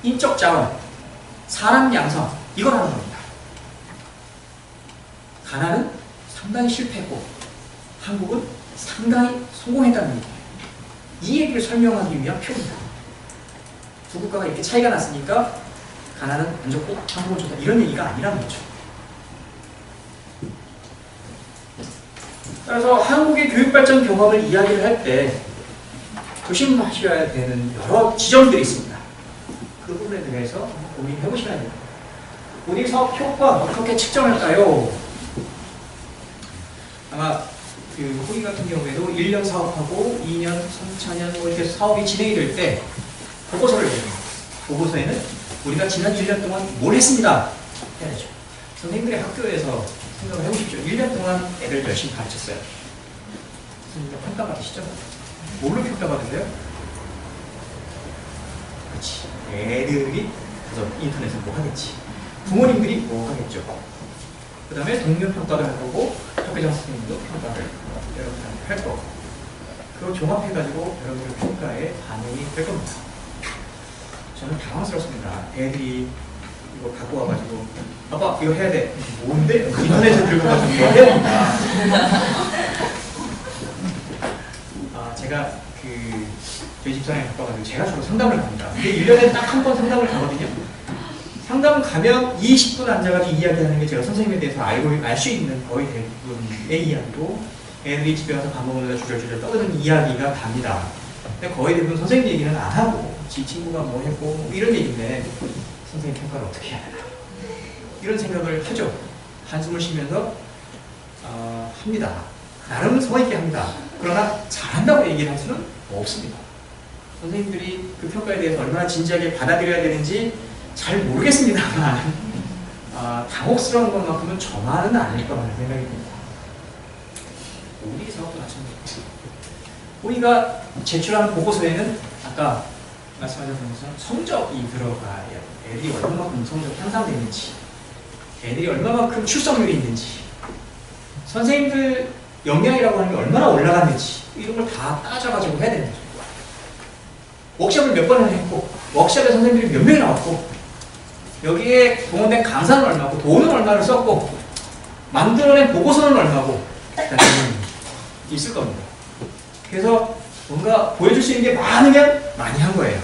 인적 자원, 사람 양성 이걸 하는 겁니다. 가나는 상당히 실패했고 한국은 상당히 성공했다는 얘기예요. 이 얘기를 설명하기 위한 표입니다. 두 국가가 이렇게 차이가 났으니까 가나는 안 좋고 한국은 좋다 이런 얘기가 아니라는 거죠. 따라서 한국의 교육발전 경험을 이야기를 할 때 조심하셔야 되는 여러 지점들이 있습니다. 그 부분에 대해서 고민해 보시면 됩니다. 우리 사업 효과 어떻게 측정할까요? 아마 그 호기 같은 경우에도 1년 사업하고 2년, 3차년 뭐 이렇게 사업이 진행이 될 때 보고서를 내요. 보고서에는 우리가 지난 1년 동안 뭘 했습니다. 해야죠. 선생님들의 학교에서 생각을 해보십시오. 1년 동안 애들 열심히 가르쳤어요. 선생님들 평가받으시죠? 뭘로 평가받으세요? 그렇지. 애들이 가서 인터넷에 뭐 하겠지. 부모님들이 뭐 하겠죠. 그 다음에 동료 평가를 할 거고 학교장 선생님도 평가를 여러분한테 할 거고 그걸 종합해가지고 여러분의 평가에 반영이 될 겁니다. 저는 당황스럽습니다. 애들이 이거 갖고 와가지고 아빠 이거 해야 돼. 뭔데? 인터넷에 들고 가서 이거 해야 된다. 제가 저희 집사람이 바빠가지고 제가 주로 상담을 갑니다. 근데 1년에 딱 한 번 상담을 가거든요. 상담 가면 20분 앉아가지고 이야기하는 게 제가 선생님에 대해서 알 수 있는 거의 대부분의 이야기고 애들이 집에 가서 밥 먹으면서 주절주절 떠드는 이야기가 답니다. 근데 거의 대부분 선생님 얘기는 안 하고 지 친구가 뭐 했고 뭐 이런 얘기인데 선생님 평가를 어떻게 해야 되나 이런 생각을 하죠. 한숨을 쉬면서 합니다. 나름 성의있게 합니다. 그러나 잘한다고 얘기를 할 수는 없습니다. 선생님들이 그 평가에 대해서 얼마나 진지하게 받아들여야 되는지 잘 모르겠습니다만 당혹스러운 것만큼은 저만은 아닐 거라는 생각이 듭니다. 우리 사업도 마찬가지입니다. 우리가 제출하는 보고서에는 아까 말씀하셨던 것처럼 성적이 들어가야 애들이 얼마만큼 성적 향상되는지 애들이 얼마만큼 출석률이 있는지 선생님들 역량이라고 하는 게 얼마나 올라갔는지 이런 걸 다 따져가지고 해야 되는 거죠. 워크숍을 몇 번을 했고 워크숍에 선생님들이 몇 명이 나왔고 여기에 동원된 강사는 얼마고 돈은 얼마를 썼고 만들어낸 보고서는 얼마고 있을 겁니다. 그래서 뭔가 보여줄 수 있는 게 많으면 많이 한 거예요.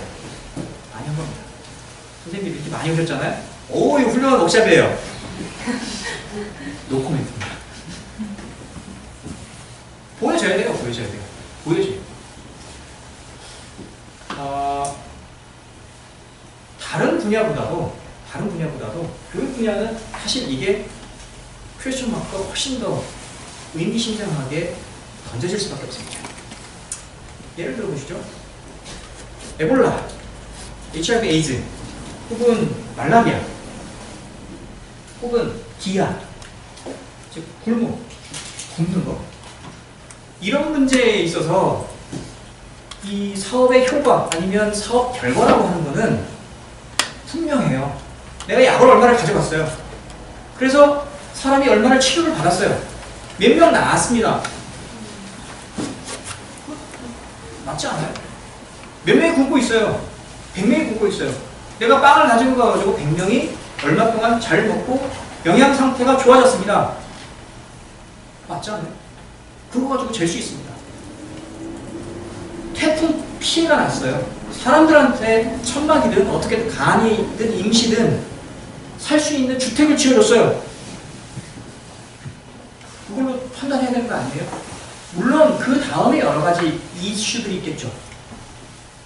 많이 한 겁니다. 선생님들이 이렇게 많이 오셨잖아요. 오, 이거 훌륭한 워크숍이에요. 노코멘트입니다. 보여줘야 돼요. 보여줘야 돼요. 보여줘요. 다른 분야보다도 교육 분야는 사실 이게 퀘스천 마크가 훨씬 더 의미심장하게 던져질 수밖에 없습니다. 예를 들어 보시죠. 에볼라, HIV 에이즈, 혹은 말라리아, 혹은 기아, 즉 굶는 거 이런 문제에 있어서 이 사업의 효과 아니면 사업 결과라고 하는 거는 분명해요. 내가 약을 얼마를 가져갔어요. 그래서 사람이 얼마나 치료를 받았어요. 몇 명 나았습니다. 맞지 않아요? 몇 명이 굶고 있어요. 100명이 굶고 있어요. 내가 빵을 가지고 가가지고 100명이 얼마 동안 잘 먹고 영양 상태가 좋아졌습니다. 맞지 않아요? 그거 가지고 잴 수 있습니다. 태풍 피해가 났어요. 사람들한테 천막이든 어떻게든 간이든 임시든 살 수 있는 주택을 지어줬어요. 그걸로 판단해야 되는 거 아니에요? 물론 그 다음에 여러 가지 이슈들이 있겠죠.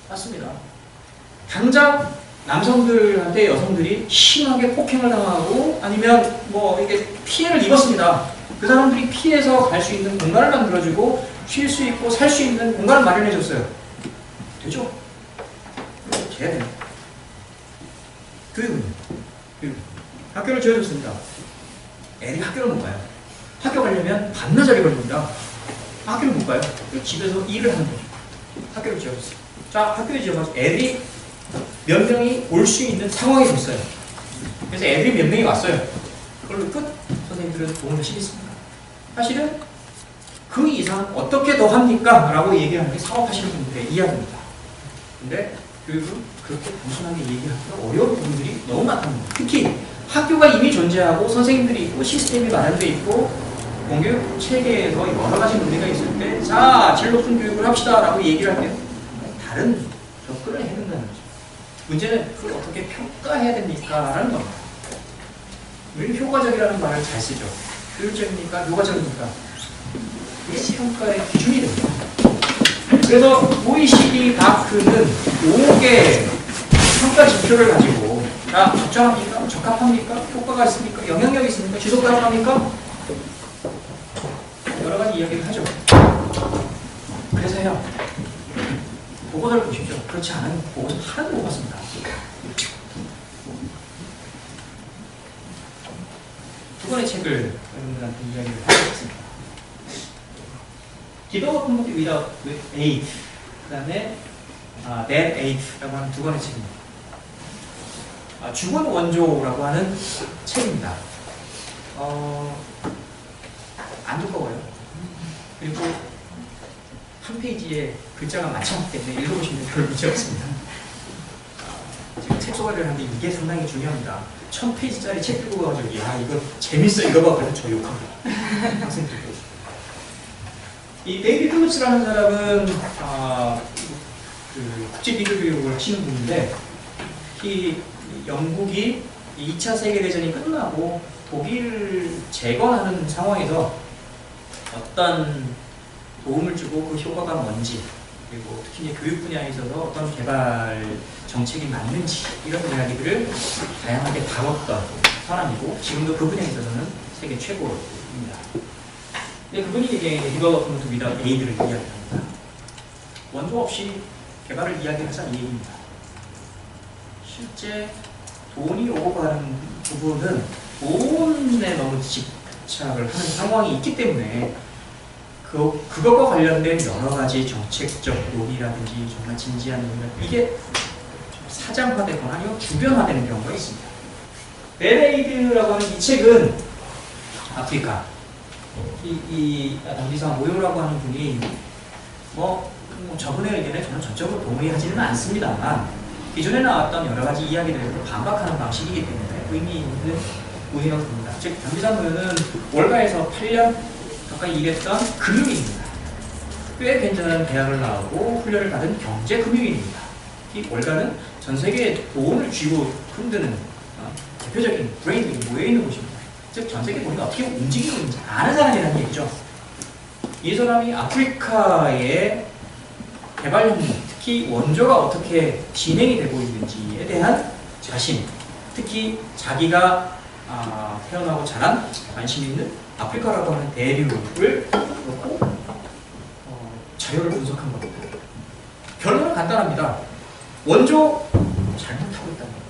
맞습니다. 당장 남성들한테 여성들이 심하게 폭행을 당하고 아니면 뭐 이게 피해를 입었습니다. 그 사람들이 피해서 갈 수 있는 공간을 만들어주고 쉴 수 있고 살 수 있는 공간을 마련해줬어요. 되죠? 그렇게 해야 돼요. 교육은요? 학교를 지어줬습니다. 애들이 학교를 못 가요. 학교 가려면 반나절이 걸립니다. 학교를 못 가요. 집에서 일을 하는 거죠. 학교를 지어줬어요. 자, 학교를 지어가지고 애들이 몇 명이 올 수 있는 상황이 됐어요. 그래서 애들이 몇 명이 왔어요. 그걸로 끝. 선생님들은 도움을 드시겠습니다. 사실은 그 이상 어떻게 더 합니까? 라고 얘기하는 게 사업하시는 분들의 이야기입니다. 근데 교육은 그렇게 단순하게 얘기하기가 어려운 부분들이 너무 많답니다. 특히 학교가 이미 존재하고 선생님들이 있고 시스템이 마련되어 있고 공교육 체계에서 여러 가지 문제가 있을 때 자, 질 높은 교육을 합시다 라고 얘기를 할 때 다른 접근을 해야 된다는 거죠. 문제는 그걸 어떻게 평가해야 됩니까? 라는 겁니다. 우리는 효과적이라는 말을 잘 쓰죠. 효율적입니까? 효과적입니까? 그게 평가의 기준이 됩니다. 그래서 OECD 다크는 5개 평가 지표를 가지고 자, 적정합니까? 적합합니까? 효과가 있습니까? 영향력이 있습니까? 지속 가능합니까? 여러 가지 이야기를 하죠. 그래서요, 보고서를 보십시오. 그렇지 않은 보고서 하나도 못 봤습니다. 두 권의 책을 여러분들한테 이야기를 하겠습니다. Give up without aid, 그 다음에 Bad Aid라고 하는 두 권의 책입니다. 죽은 원조라고 하는 책입니다. 안 두꺼워요. 그리고 한 페이지에 글자가 많지 않기 때문에 읽어보시면 별 문제 없습니다. 제가 책 소개를 하는데 이게 상당히 중요합니다. 1000페이지짜리 책 들고 가가지고 야 이거 재밌어 이거 봐 그래서 저 욕합니다. 학생들도. 이 데이비드 필립스라는 사람은 그 국제 비교 교육을 하시는 분인데 이 영국이 2차 세계대전이 끝나고 독일을 재건하는 상황에서 어떤 도움을 주고 그 효과가 뭔지 그리고 특히 이제 교육 분야에 있어서 어떤 개발 정책이 맞는지 이런 이야기들을 다양하게 다뤘던 사람이고 지금도 그 분야에 있어서는 세계 최고입니다. 근데 그분이 이제 Development Without Aid를 이야기합니다. 원조 없이 개발을 이야기하자는 얘기입니다. 실제 돈이 오고 가는 부분은 돈에 너무 집착을 하는 상황이 있기 때문에 그것과 관련된 여러 가지 정책적 논의라든지 정말 진지한 논의가 이게 사장화되거나 아니면 주변화되는 경우가 있습니다. 베레이드라고 하는 이 책은 아프리카 이 담비사 모요라고 하는 분이 저분의 의견에 저는 전적으로 동의하지는 않습니다만 기존에 나왔던 여러 가지 이야기들을 반박하는 방식이기 때문에 의미 있는 문이라고 봅니다. 즉 담비사 모요는 월가에서 8년 가까이 일했던 금융인입니다. 꽤 괜찮은 대학을 나오고 훈련을 받은 경제금융인입니다. 이 월가는 전 세계에 돈을 쥐고 흔드는 대표적인 브레인들이 모여있는 곳입니다. 즉 전 세계 돈이 어떻게 움직이고 있는지 아는 사람이라는 얘기죠. 이 사람이 아프리카의 개발 협력, 특히 원조가 어떻게 진행이 되고 있는지에 대한 자신, 특히 자기가 태어나고 자란 관심 있는 아프리카라고 하는 대륙을 놓고 자료를 분석한 겁니다. 결론은 간단합니다. 원조 잘못하고 있다는 겁니다.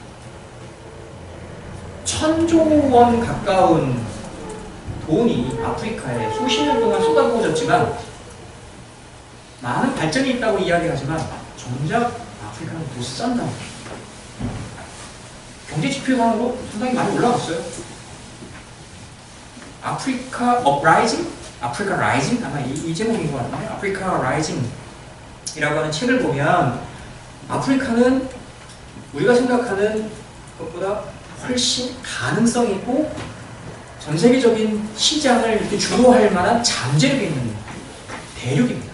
1000조 원 가까운 돈이 아프리카에 수십 년 동안 쏟아부어졌지만 많은 발전이 있다고 이야기하지만 정작 아프리카는 못 산다. 경제 지표상으로 상당히 많이 올라갔어요. 아프리카 업라이징? 아프리카 라이징? 아마 이 제목인 것 같은데 아프리카 라이징이라고 하는 책을 보면 아프리카는 우리가 생각하는 것보다 훨씬 가능성 있고 전 세계적인 시장을 이렇게 주도할 만한 잠재력이 있는 대륙입니다.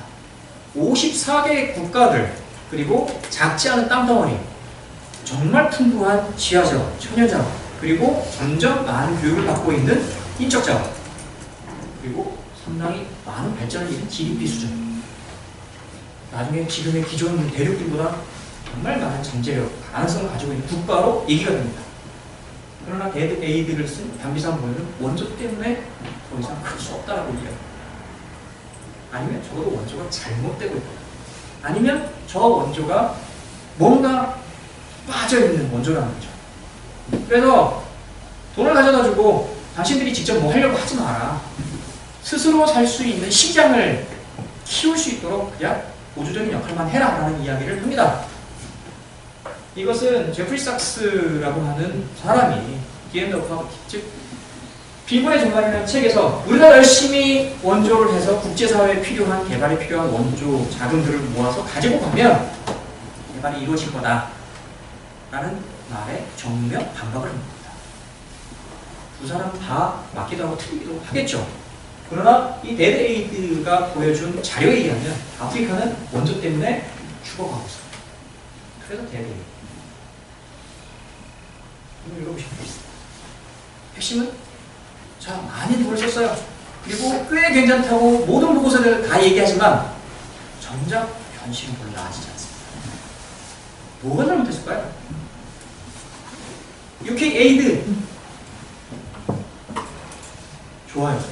54개 국가들 그리고 작지 않은 땅덩어리 정말 풍부한 지하자원, 천연자원 그리고 점점 많은 교육을 받고 있는 인적자원 그리고 상당히 많은 발전을 이룬 GDP 수준 나중에 지금의 기존 대륙들보다 정말 많은 잠재력, 가능성을 가지고 있는 국가로 얘기가 됩니다. 그러나 데드 에이드를 쓴 담비사 모요는 원조 때문에 더 이상 클 수 없다라고 이야기합니다. 아니면 적어도 원조가 잘못되고 있다. 아니면 저 원조가 뭔가 빠져있는 원조라는 거죠. 그래서 돈을 가져다 주고 당신들이 직접 뭐 하려고 하지 마라. 스스로 살 수 있는 시장을 키울 수 있도록 그냥 보조적인 역할만 해라 라는 이야기를 합니다. 이것은 제프리 삭스라고 하는 사람이 즉 비번의 전반이라는 책에서 우리가 열심히 원조를 해서 국제사회에 필요한 개발에 필요한 원조 자금들을 모아서 가지고 가면 개발이 이루어질 거다 라는 말에 정면 반박을 합니다. 두 사람 다 맞기도 하고 틀리기도 하겠죠. 그러나 이 데드 에이드가 보여준 자료에 의하면 아프리카는 원조 때문에 죽어가고 있습니다. 그래서 데드 에이드. 한번 읽어보시면 되겠습니다. 핵심은 자, 많이 돈을 썼어요. 그리고 꽤 괜찮다고 모든 보고서를 다 얘기하지만 정작 현실은 별로 나아지지 않습니다. 뭐가 잘못했을까요? UK 에이드 좋아요.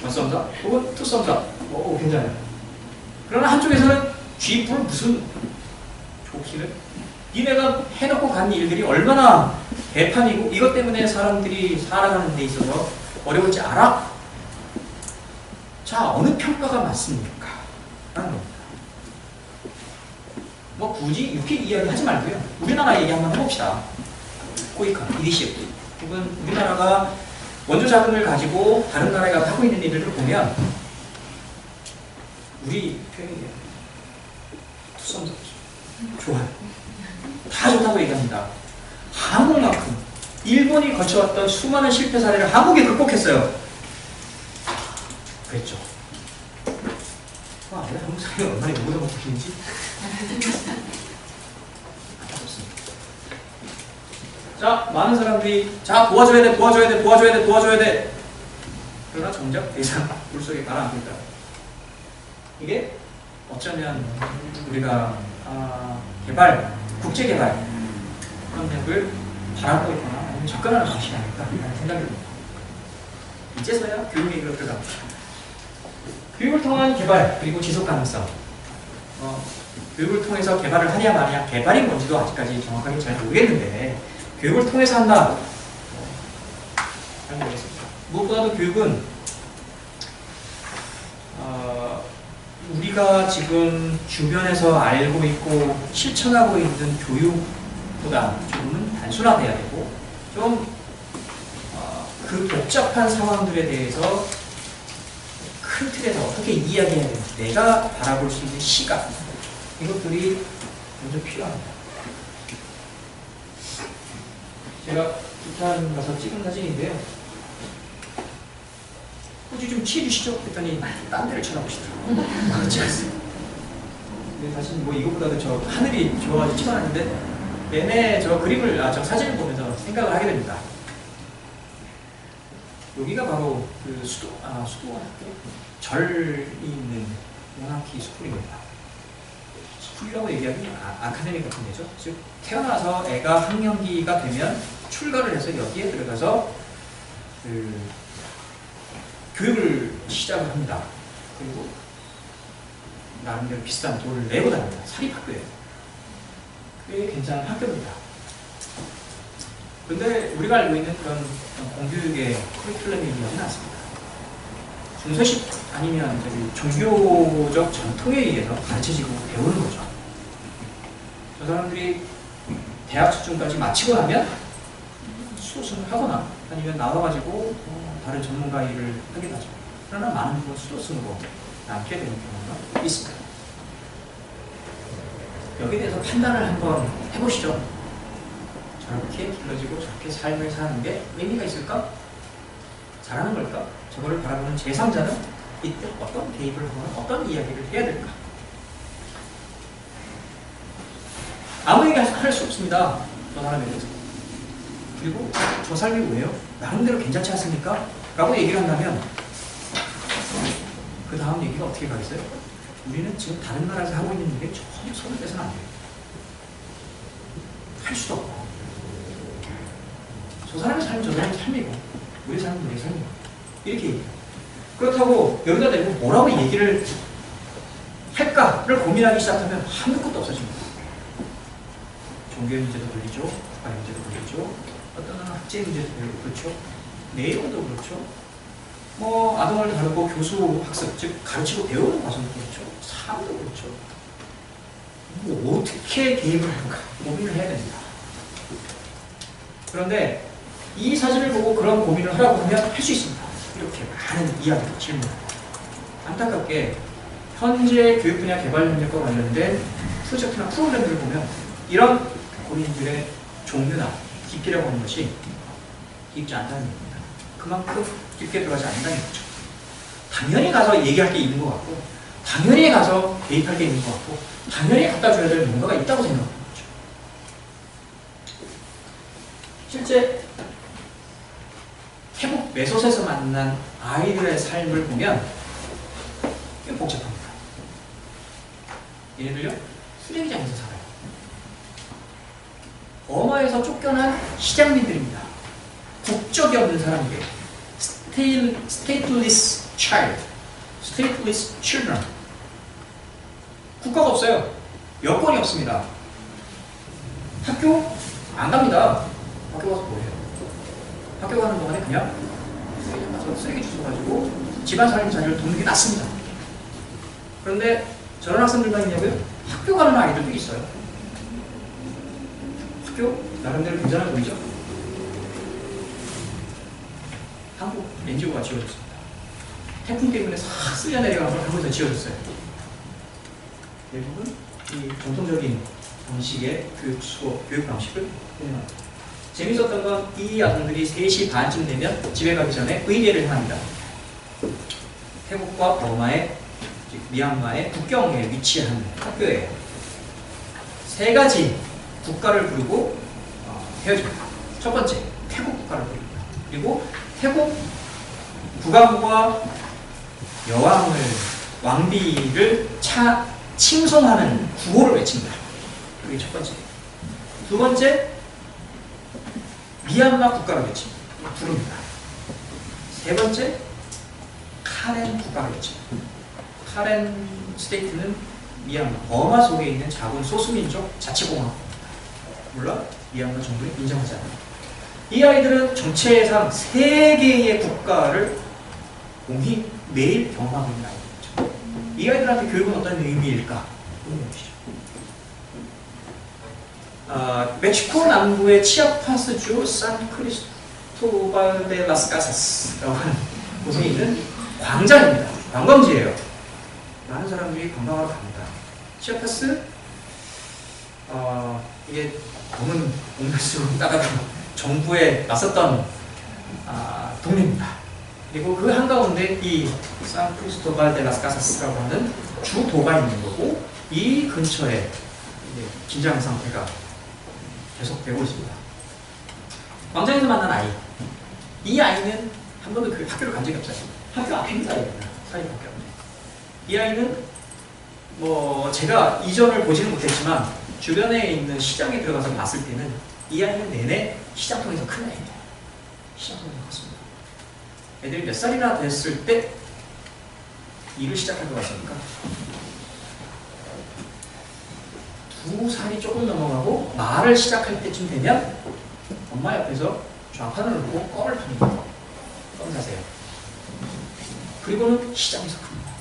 원썸다 혹은 투썸다 오 괜찮아요. 그러나 한쪽에서는 G뿔 무슨 좋기를 니네가 해놓고 간 일들이 얼마나 개판이고 이것 때문에 사람들이 살아가는 데 있어서 어려울지 알아? 자, 어느 평가가 맞습니까? 라는 겁니다. 뭐 굳이 이렇게 이야기하지 말고요. 우리나라 얘기 한번 해봅시다. 코이카, 이니시에티브. 혹은 우리나라가 원조 자금을 가지고 다른 나라에 가서 하고 있는 일들을 보면 우리 표현이에요. 투썸 좋아요. 다 좋다고 얘기합니다. 한국만큼 일본이 거쳐왔던 수많은 실패 사례를 한국이 극복했어요. 그랬죠. 알아요? 한국 사람이 얼마나 누구도 극복했는지? 안타깝습니다. 자, 많은 사람들이 자, 도와줘야 돼, 도와줘야 돼, 도와줘야 돼, 도와줘야 돼. 그러나 정작 대상 물속에 가라앉고 있다. 이게 어쩌면 우리가 국제 개발 협력을 바라고 있거나 아니면 접근하는 방식이 아닐까라는 생각이 듭니다. 이제서야 교육 얘기로 들어갑니다. 교육을 통한 개발 그리고 지속 가능성. 교육을 통해서 개발을 하냐 마냐, 개발이 뭔지도 아직까지 정확하게 잘 모르겠는데 교육을 통해서 한다. 잘 모르겠습니다. 무엇보다도 교육은 우리가 지금 주변에서 알고 있고 실천하고 있는 교육보다 조금은 단순화돼야 되고 좀 그 복잡한 상황들에 대해서 큰 틀에서 어떻게 이야기해야 되는지 내가 바라볼 수 있는 시각 이것들이 먼저 필요합니다. 제가 부산 가서 찍은 사진인데요. 혹시 좀 취해주시죠? 했더니 딴 데를 쳐다보시더라고요. 그렇지 않습니다. 근데 사실 뭐 이것보다도 저 하늘이 좋아가지고 찍어놨는데 내내 저 그림을, 저 사진을 보면서 생각을 하게 됩니다. 여기가 바로 그 수도원학교 절이 있는 원학기 스쿨입니다. 스쿨이라고 얘기하기 아카데미 같은 데죠. 즉 태어나서 애가 학년기가 되면 출가를 해서 여기에 들어가서 그 교육을 시작을 합니다. 그리고 나름대로 비싼 돈을 내고 다닙니다. 사립학교예요. 꽤 괜찮은 학교입니다. 근데 우리가 알고 있는 그런 공교육의 커리큘럼이 이루어지진 않습니다. 중세식 아니면 종교적 전통에 의해서 가르쳐지고 배우는 거죠. 저 사람들이 대학 수준까지 마치고 나면 수도승을 하거나 아니면 나와가지고 다른 전문가 일을 하게 되죠. 그러나 많은 부분 수도승으로 남게 되는 경우가 있습니다. 여기에 대해서 판단을 한번 해보시죠. 저렇게 길러지고 저렇게 삶을 사는 게 의미가 있을까? 잘하는 걸까? 저거를 바라보는 제3자는 이때 어떤 대입을 하거나 어떤 이야기를 해야 될까? 아무 얘기 할 수 없습니다. 저 사람에 대해서. 그리고 저 삶이 왜요? 나름대로 괜찮지 않습니까? 라고 얘기를 한다면 그 다음 얘기가 어떻게 가겠어요? 우리는 지금 다른 나라에서 하고 있는 일에 전혀 손을 떼서는 안 돼요. 할 수도 없고. 저 사람의 삶은 저 사람의 삶이고 우리 삶은 우리 삶이고 이렇게 얘기해요. 그렇다고 여기다 대고 뭐라고 얘기를 할까를 고민하기 시작하면 한도 끝도 없어집니다. 종교 문제도 걸리죠. 국가 문제도 걸리죠. 어떤 학제 문제도 그렇죠. 내용도 그렇죠. 뭐 아동을 다루고 교수 학습, 즉 가르치고 배우는 과정도 그렇죠. 삶도 그렇죠. 뭐 어떻게 개입을 할까 고민을 해야 됩니다. 그런데 이 사진을 보고 그런 고민을 하라고 하면 할 수 있습니다. 이렇게 많은 이야기, 질문. 안타깝게 현재 교육 분야 개발 협력과 관련된 프로젝트나 프로그램들을 보면 이런 고민들의 종류나 깊이라고 하는 것이 깊지 않다는 얘기입니다. 그만큼 깊게 들어가지 않는다는 거죠. 당연히 가서 얘기할 게 있는 것 같고 당연히 가서 대입할 게 있는 것 같고 당연히 갖다 줘야 될 뭔가가 있다고 생각하는 거죠. 실제 태국 메소스에서 만난 아이들의 삶을 보면 꽤 복잡합니다. 얘네들요, 쓰레기장에서 살아요. 엄마에서 쫓겨난 시장민들입니다. 국적이 없는 사람이에요. stateless child, stateless children. 국가가 없어요. 여권이 없습니다. 학교 안 갑니다. 학교 가서 뭐해요? 학교 가는 동안에 그냥 쓰레기장 가서 쓰레기 주워가지고 집안 살림 자리를 돕는 게 낫습니다. 그런데 저런 학생들만 있냐고요? 학교 가는 아이들도 있어요. 학교 나름대로 괜찮아 보이죠? 한국 NGO가 지어졌습니다. 태풍 때문에 싹 쓸려 내려가서 한국에서 지어졌어요. 대부분 이 전통적인 방식의 교육 방식을 운영합니다. 재밌었던 건 이 아동들이 3시 반쯤 되면 집에 가기 전에 의례를 합니다. 태국과 버마의, 미얀마의 국경에 위치한 학교예요. 3가지 국가를 부르고 헤어집니다. 첫 번째, 태국 국가를 부릅니다. 그리고 태국 국왕과 여왕을, 왕비를 칭송하는 구호를 외친다. 그게 첫 번째. 두 번째, 미얀마 국가를 외칩니다. 부릅니다. 세 번째, 카렌 국가를 외칩니다. 카렌 스테이트는 미얀마, 버마 속에 있는 작은 소수민족 자치공화국입니다. 물론 미얀마 정부는 인정하지 않아요. 이 아이들은 정체상 세 개의 국가를 공히 매일 경험하고 있는 아이들이죠. 이 아이들한테 교육은 어떤 의미일까? 멕시코 남부의 치아파스주 산 크리스토발 데 라스 카사스라고 하는 곳에 있는 광장입니다. 관광지예요. 많은 사람들이 관광하러 갑니다. 치아파스, 이게 검은 옹달수로 따가지고 정부에 맞섰던 동네입니다. 그리고 그 한가운데 이 산 크리스토발 데 라스 카사스라고 하는 주도가 있는 거고, 이 근처에 긴장 상태가 계속되고 있습니다. 광장에서 만난 아이, 이 아이는 한 번도 그 학교를 간 적이 없어요. 학교 앞입니다. 사이밖에 없네. 이 아이는 뭐 제가 이전을 보지는 못했지만 주변에 있는 시장에 들어가서 봤을 때는 이 아이는 내내 시장통에서 큰 아이예요. 시장통에서 컸습니다. 애들이 몇 살이나 됐을 때 일을 시작할 것 같습니까? 2살이 조금 넘어가고 말을 시작할 때쯤 되면 엄마 옆에서 좌판을 놓고 껌을 팝니다. 껌 사세요. 그리고는 시장에서 큽니다.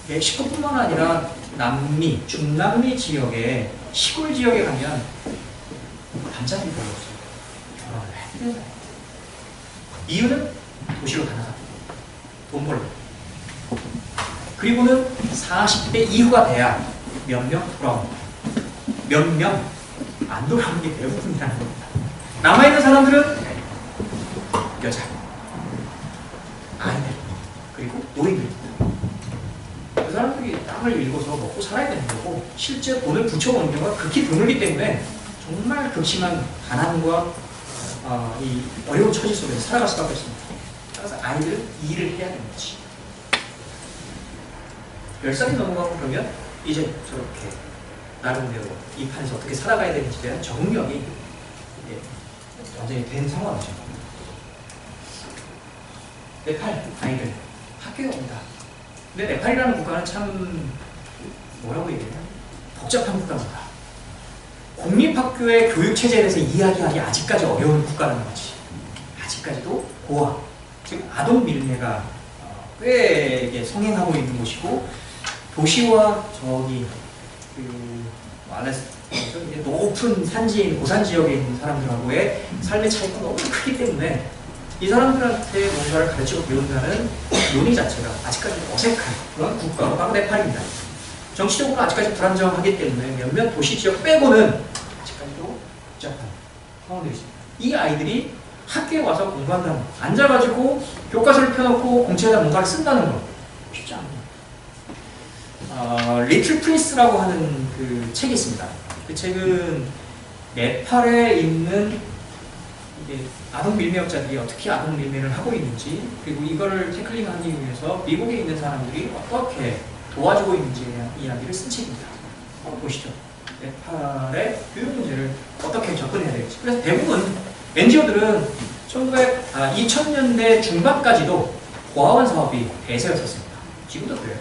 멕시코뿐만 아니라 남미, 중남미 지역에 시골 지역에 가면 반장이 별로 없어요. 결혼을 해야 돼요. 이유는 도시로 다 나갑니다. 돈 벌러. 그리고는 40대 이후가 돼야 몇 명 돌아옵니다. 몇 명 안 돌아오는 게 대부분이라는 겁니다. 남아있는 사람들은 여자, 아이들, 그리고 노인들입니다. 그 사람들이 땅을 일궈서 먹고 살아야 되는 거고, 실제 돈을 붙여오는 경우가 극히 드물기 때문에 정말 극심한 가난과 이 어려운 처지 속에서 살아갈 수밖에 없습니다. 따라서 아이들은 일을 해야 되는 거지. 10살이 넘어가고 그러면 이제 저렇게 나름대로 이 판에서 어떻게 살아가야 되는지에 대한 적응력이 완전히 된 상황이죠. 네팔 아이들 학교에 옵니다. 근데 네팔이라는 국가는 참 뭐라고 얘기해야 되나? 복잡한 국가입니다. 공립학교의 교육체제에 대해서 이야기하기 아직까지 어려운 국가라는 거지. 아직까지도 고아, 즉 아동 밀매가 꽤 성행하고 있는 곳이고, 도시와 저기 높은 산지인 고산 지역에 있는 사람들하고의 삶의 차이가 너무 크기 때문에 이 사람들한테 뭔가를 가르치고 배운다는 논의 자체가 아직까지 어색한 그런 국가가 바로 네팔입니다. 정치적으로 아직까지 불안정하기 때문에 몇몇 도시 지역 빼고는 아직까지도 복잡한 상황들이 있습니다. 이 아이들이 학교에 와서 공부한다는 거, 앉아가지고 교과서를 펴놓고 공책에다 뭔가를 쓴다는 거 쉽지 않아요. 리틀 프린스라고 하는 그 책이 있습니다. 그 책은 네팔에 있는 이게 아동 밀매업자들이 어떻게 아동 밀매를 하고 있는지, 그리고 이거를 태클링하기 위해서 미국에 있는 사람들이 어떻게 도와주고 있는지에 대한 이야기를 쓴 책입니다. 한번 보시죠. 네팔의 교육 문제를 어떻게 접근해야 될지. 그래서 대부분 NGO들은 2000년대 중반까지도 고아원 사업이 대세였었습니다. 지금도 그래요.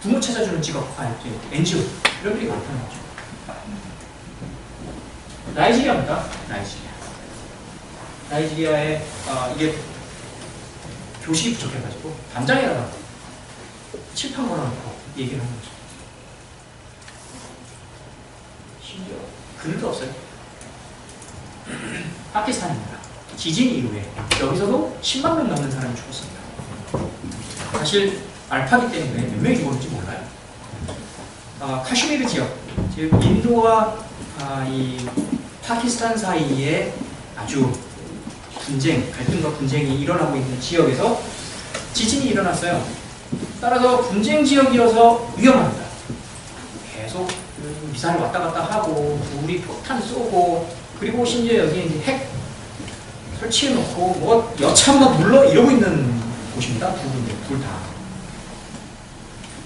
부모 찾아주는 직업, NGO 이런 일이 많다는 거죠. 나이지리아입니다. 나이지리아에 이게 교실이 부족해가지고 담장에다가 칠판 걸어놓고 얘기를 하는 거죠. 심지어 그늘도 없어요. 파키스탄입니다. 지진 이후에 여기서도 10만 명 넘는 사람이 죽었습니다. 사실 알파기 때문에 몇 명이 죽었는지 몰라요. 카슈미르 지역, 즉 인도와 이 파키스탄 사이에 아주 갈등과 분쟁이 일어나고 있는 지역에서 지진이 일어났어요. 따라서 분쟁 지역이어서 위험합니다. 계속 미사일 왔다 갔다 하고, 우리 폭탄 쏘고, 그리고 심지어 여기에 이제 핵 설치해놓고, 뭐 여차하면 물러 이러고 있는 곳입니다. 둘 다.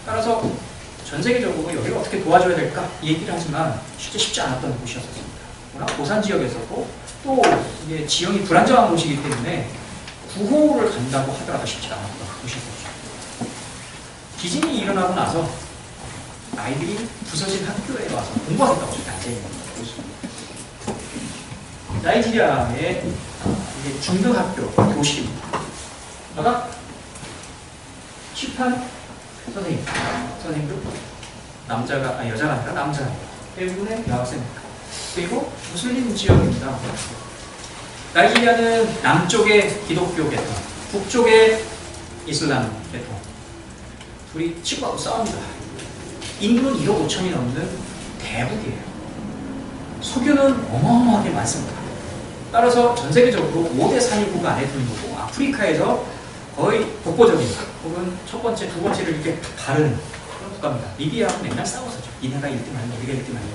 따라서 전 세계적으로 여기를 어떻게 도와줘야 될까 이 얘기를 하지만 실제 쉽지 않았던 곳이었습니다. 워낙 고산 지역에서도 또 이게 지형이 불안정한 곳이기 때문에 구호를 간다고 하더라도 쉽지 않았던 곳이었죠. 지진이 일어나고 나서 아이들이 부서진 학교에 와서 공부하겠다고 앉아있는 곳입니다. 나이지리아의 중등학교 교실입니다. 아까 힙한 선생님들 여자가 아니라 남자예요. 대부분의 여학생입니다. 그리고 무슬림 지역입니다. 나이지리아는 남쪽의 기독교 계통, 북쪽의 이슬람 계통, 둘이 치고하고 싸웁니다. 인구는 1억 5천이 넘는 대국이에요. 소교는 어마어마하게 많습니다. 따라서 전 세계적으로 5대 산유국 안에 드는 거고, 아프리카에서 거의 독보적인 혹은 첫 번째, 두 번째를 이렇게 다른 그런 국가입니다. 리비아하고 맨날 싸워서죠. 니네가 1등하냐, 우리가 1등하냐.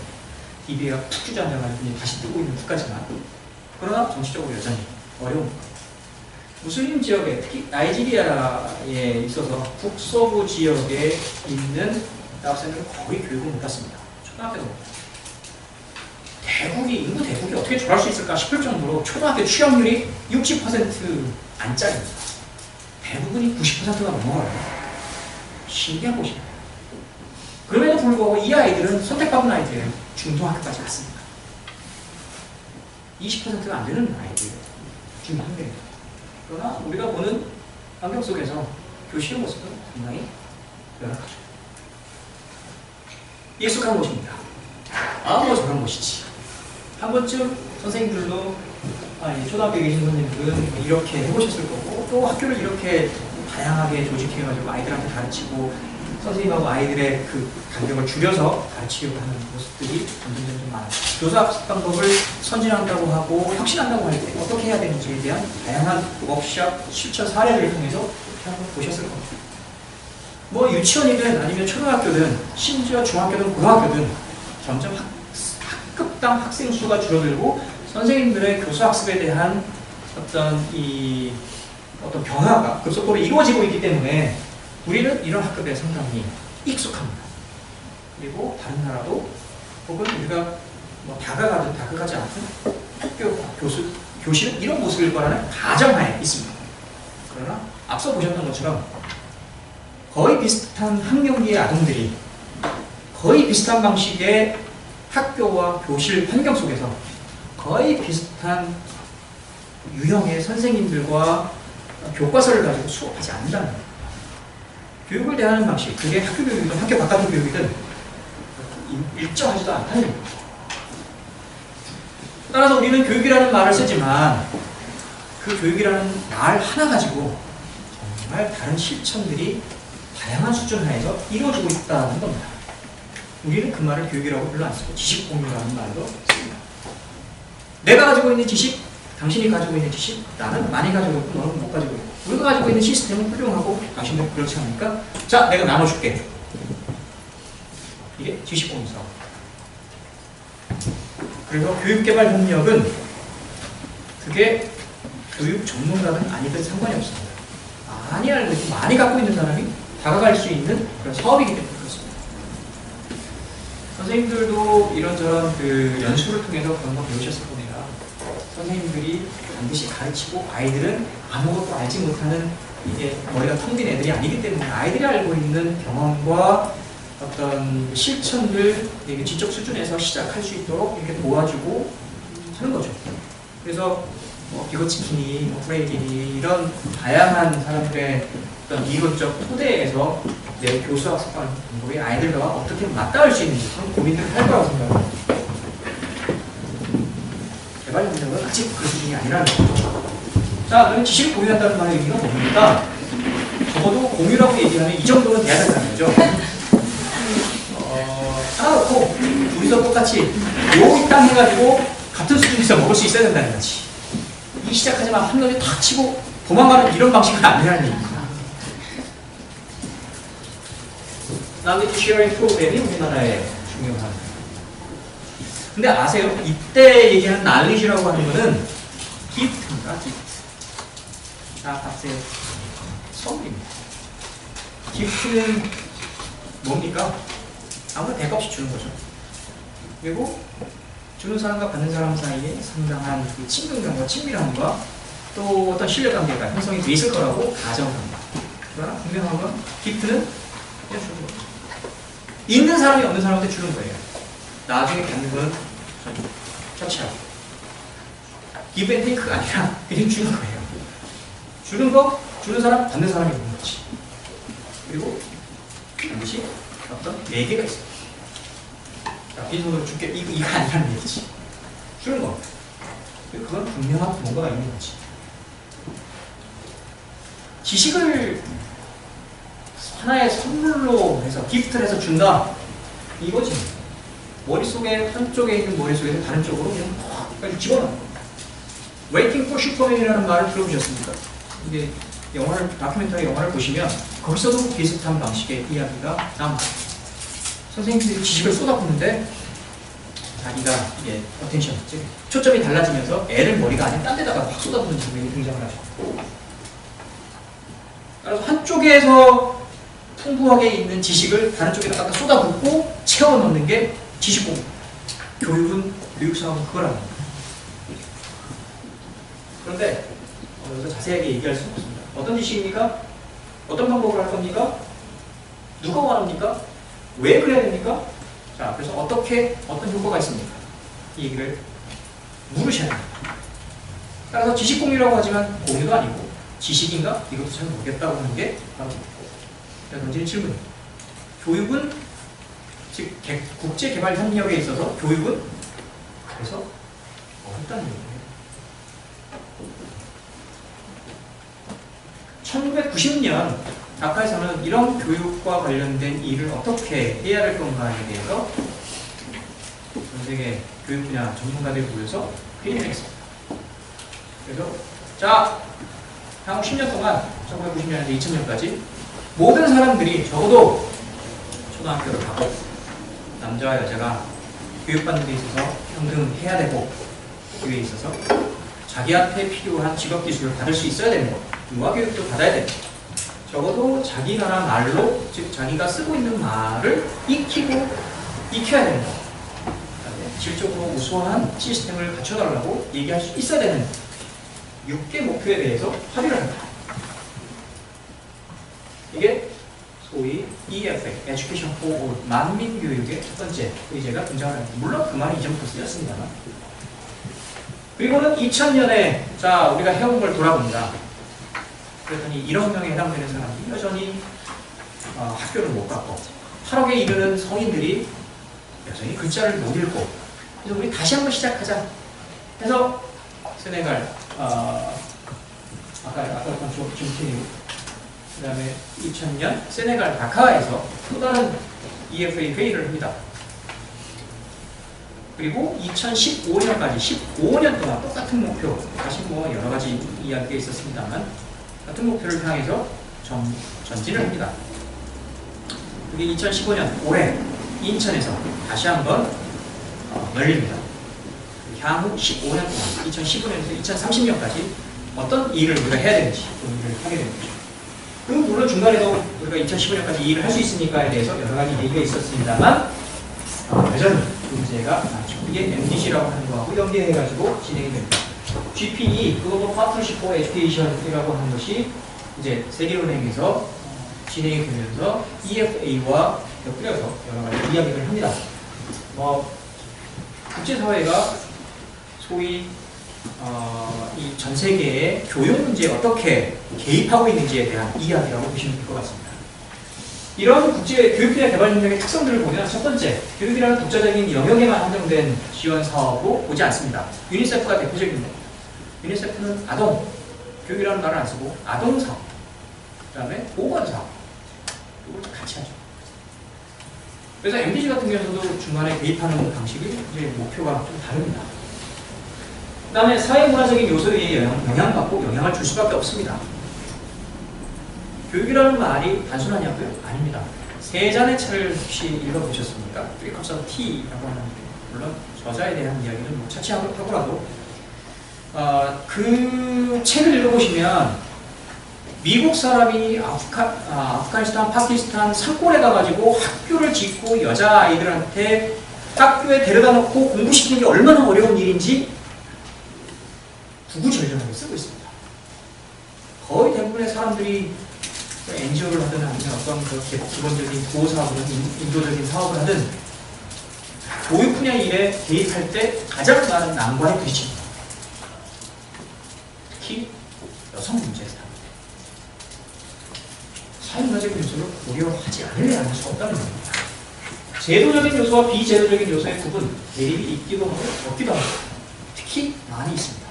리비아가 푹 주저앉아가지고 다시 뜨고 있는 국가지만, 그러나 정치적으로 여전히 어려운 국가. 무슬림 지역에, 특히 나이지리아에 있어서 북서부 지역에 있는 대학생들은 거의 교육을 못 받습니다. 초등학교도 못 받습니다. 인구 대국이 어떻게 저럴 수 있을까 싶을 정도로 초등학교 취업률이 60% 안짝입니다. 대부분이 90%가 넘어가요. 신기한 곳이에요. 그럼에도 불구하고 이 아이들은 선택받은 아이들은 중등학교까지 갔습니다. 20%가 안 되는 아이들 중에 한 명입니다. 그러나 우리가 보는 환경 속에서 교실의 모습은 상당히 열악하죠. 익숙한 곳입니다. 뭐 저런 곳이지. 한 번쯤 선생님들도 초등학교에 계신 선생님들은 이렇게 해보셨을 거고, 또 학교를 이렇게 다양하게 조직해가지고 아이들한테 가르치고 선생님하고 아이들의 그 간격을 줄여서 가르치려고 하는 모습들이 점점 많아요. 교사 학습 방법을 선진한다고 하고 혁신한다고 할 때 어떻게 해야 되는지에 대한 다양한 워크숍, 실천 사례들을 통해서 한번 보셨을 겁니다. 뭐 유치원이든 아니면 초등학교든 심지어 중학교든 고등학교든 점점 학급당 학생 수가 줄어들고 선생님들의 교수 학습에 대한 어떤 변화가 급속도로 이루어지고 있기 때문에 우리는 이런 학급에 상당히 익숙합니다. 그리고 다른 나라도 혹은 우리가 뭐 다가가지 않든 학교, 교실은 이런 모습일 거라는 가정하에 있습니다. 그러나 앞서 보셨던 것처럼 거의 비슷한 학령기의 아동들이 거의 비슷한 방식의 학교와 교실 환경 속에서 거의 비슷한 유형의 선생님들과 교과서를 가지고 수업하지 않는다는 거예요. 교육을 대하는 방식, 그게 학교 교육이든 학교 바깥의 교육이든 일정하지도 않다는 겁니다. 따라서 우리는 교육이라는 말을 쓰지만 그 교육이라는 말 하나 가지고 정말 다른 실천들이 다양한 수준 하에서 이루어지고 있다는 겁니다. 우리는 그 말을 교육이라고 별로 안 쓰고 지식 공유라는 말로 씁니다. 내가 가지고 있는 지식, 당신이 가지고 있는 지식, 나는 많이 가지고 있고 너는 못 가지고 있고, 우리가 가지고 있는 시스템은 훌륭하고 당신은 그렇지 않으니까 자, 내가 나눠줄게. 이게 지식 공유 사업. 그래서 교육개발협력은 그게 교육 전문가는 아니든 상관이 없습니다. 많이 알고 있고 많이 갖고 있는 사람이 다가갈 수 있는 그런 사업이기 때문에 그렇습니다. 선생님들도 이런저런 그 연수를 통해서 그런 거 배우셨을 겁니다. 선생님들이 반드시 가르치고 아이들은 아무것도 알지 못하는 이게 머리가 텅 빈 애들이 아니기 때문에 아이들이 알고 있는 경험과 어떤 실천들 지적 수준에서 시작할 수 있도록 이렇게 도와주고 하는 거죠. 그래서 뭐 비고치키니, 뭐 프레이리니 이런 다양한 사람들의 어떤 이론적 토대에서 내 교수 학습하는 방법이 아이들과 어떻게 맞닿을 수 있는지 그런 고민들을 할 거라고 생각합니다. 개발 협력은 아직 그 수준이 아니라는 거죠. 자, 그럼 지식을 공유한다는 말의 의미가 뭡니까? 적어도 공유라고 얘기하면 이 정도는 돼야 된다는 거죠. 하나 놓고 둘이서 똑같이 요 땅 해가지고 같은 수준에서 먹을 수 있어야 된다는 거지. 이 시작하지만 한 놈이 탁 치고 도망가는 이런 방식은 안 되는 얘기입니다. knowledge sharing 프로그램이 우리나라에 중요한. 근데 아세요? 이때 얘기하는 knowledge라고 하는 거는 gift입니다. gift. 자, 값의 선물입니다. gift는 뭡니까? 아무래도 대가 없이 주는 거죠. 그리고 주는 사람과 받는 사람 사이에 상당한 그 친근감과 친밀함과 또 어떤 신뢰관계가 형성이 돼 있을 거라고 가정합니다. 그러나 분명한 건 기프트는 그냥 주는 거죠. 있는 사람이 없는 사람한테 주는 거예요. 나중에 받는 건 터치하고. 기브 앤 테이크가 아니라 그냥 주는 거예요. 주는 거, 주는 사람, 받는 사람이 있는 거지. 그리고 반드시 어떤 매개가 있어요. 자, 빈손으로 줄게. 이거 아니라는 얘기지. 주는 거. 그건 분명한 뭔가가 있는 거지. 지식을 하나의 선물로 해서 기프트를 해서 준다. 이거지. 머릿속에 한쪽에 있는 머릿속에서 다른 쪽으로 그냥 집어넣는 거야. Waiting for Superman이라는 말을 들어보셨습니까? 이게 영화를, 다큐멘터리 영화를 보시면 거기서도 비슷한 방식의 이야기가 나옵니다. 선생님들이 지식을 쏟아붓는데 자기가 이게 어텐션, 즉 초점이 달라지면서 애를 머리가 아닌 딴 데다가 확 쏟아붓는 장면이 등장을 하죠. 그래서 한쪽에서 풍부하게 있는 지식을 다른 쪽에다가 쏟아붓고 채워 넣는 게 지식공부. 교육은, 교육사업은 그거라는 거예요. 그런데 여기서 자세하게 얘기할 수는 없습니다. 어떤 지식입니까? 어떤 방법으로 할 겁니까? 누가 원합니까? 왜 그래야 됩니까? 자, 그래서 어떤 효과가 있습니까? 이 얘기를 물으셔야 됩니다. 따라서 지식공유라고 하지만 공유도 아니고 지식인가? 이것도 잘 모르겠다고 하는 게 바로 던지는 질문입니다. 교육은, 즉 국제개발 협력에 있어서 교육은 그래서 어렵다는 얘기예요. 1990년 다카에서는 이런 교육과 관련된 일을 어떻게 해야 할 건가에 대해서 전 세계 교육 분야 전문가들이 모여서 회의를 했습니다. 그래서 자, 향후 10년 동안 1990년에서 2000년까지 모든 사람들이 적어도 초등학교를 가고 남자와 여자가 교육받는 데 있어서 평등해야 되고 기회에 있어서 자기한테 필요한 직업기술을 받을 수 있어야 되는 것, 유아교육도 받아야 됩니다. 적어도 자기 나라 말로, 즉 자기가 쓰고 있는 말을 익혀야 되는 것, 질적으로 우수한 시스템을 갖춰달라고 얘기할 수 있어야 되는 6개 목표에 대해서 합의를 합니다. 이게 소위 EFA, Education for All, 만민교육의 첫 번째 의제가 등장을 합니다. 물론 그 말이 이전부터 쓰였습니다만. 그리고는 2000년에 자, 우리가 해온 걸 돌아봅니다. 그랬더니 1억 명에 해당되는 사람이 여전히 학교를 못 갔고 8억에 이르는 성인들이 여전히 글자를 못 읽고, 그래서 우리 다시 한번 시작하자 해서 세네갈, 아까 했던 존케니, 그 다음에 2000년 세네갈 다카에서 또 다른 EFA 회의를 합니다. 그리고 2015년까지 15년 동안 똑같은 목표, 다시 뭐 여러 가지 이야기가 있었습니다만 같은 목표를 향해서 전진을 합니다. 그게 2015년 올해 인천에서 다시 한번 열립니다. 향후 15년 동안 2015년에서 2030년까지 어떤 일을 우리가 해야 되는지 일을 하게 되는 거죠. 그리고 물론 중간에도 우리가 2015년까지 일을 할 수 있으니까에 대해서 여러 가지 얘기가 있었습니다만 여전히 문제가 많죠. 이게 MDC라고 하는 거하고 연계해가지고 진행이 됩니다. GPE, Global Partnership for Education이라고 하는 것이 이제 세계은행에서 진행이 되면서 EFA와 엮여서 여러 가지 이야기를 합니다. 국제사회가 소위 이 전 세계의 교육 문제에 어떻게 개입하고 있는지에 대한 이야기라고 보시면 될 것 같습니다. 이런 국제 교육 분야 개발 협력의 특성들을 보면 첫 번째, 교육이라는 독자적인 영역에만 한정된 지원 사업으로 보지 않습니다. 유니세프가 대표적입니다. 유니세프는 아동, 교육이라는 말을 안 쓰고 아동 사업, 그 다음에 보건 사업, 이걸 같이 하죠. 그래서 MDG 같은 경우에도 중간에 개입하는 방식이 이제 목표가 좀 다릅니다. 그 다음에 사회문화적인 요소에 의해 영향받고 영향을 줄 수밖에 없습니다. 교육이라는 말이 단순하냐고요? 아닙니다. 세 잔의 차를 혹시 읽어보셨습니까? Three Cups of Tea라고 하는데, 물론 저자에 대한 이야기는 뭐 차치하고라도 그 책을 읽어보시면 미국 사람이 아프가니스탄, 파키스탄 산골에 가가지고 학교를 짓고 여자아이들한테 학교에 데려다 놓고 공부시키는 게 얼마나 어려운 일인지 구구절절하게 쓰고 있습니다. 거의 대부분의 사람들이 NGO를 하든 아니면 어떤 그 기본적인 구호사업을 하든 인도적인 사업을 하든 교육 분야 일에 개입할 때 가장 많은 난관에 부딪힙니다. 특히 여성 문제에서 사회문화적인 요소를 고려하지 않으려 할 수 없다는 겁니다. 제도적인 요소와 비제도적인 요소의 구분, 대립이 있기도 하고 없기도 하고 특히 많이 있습니다.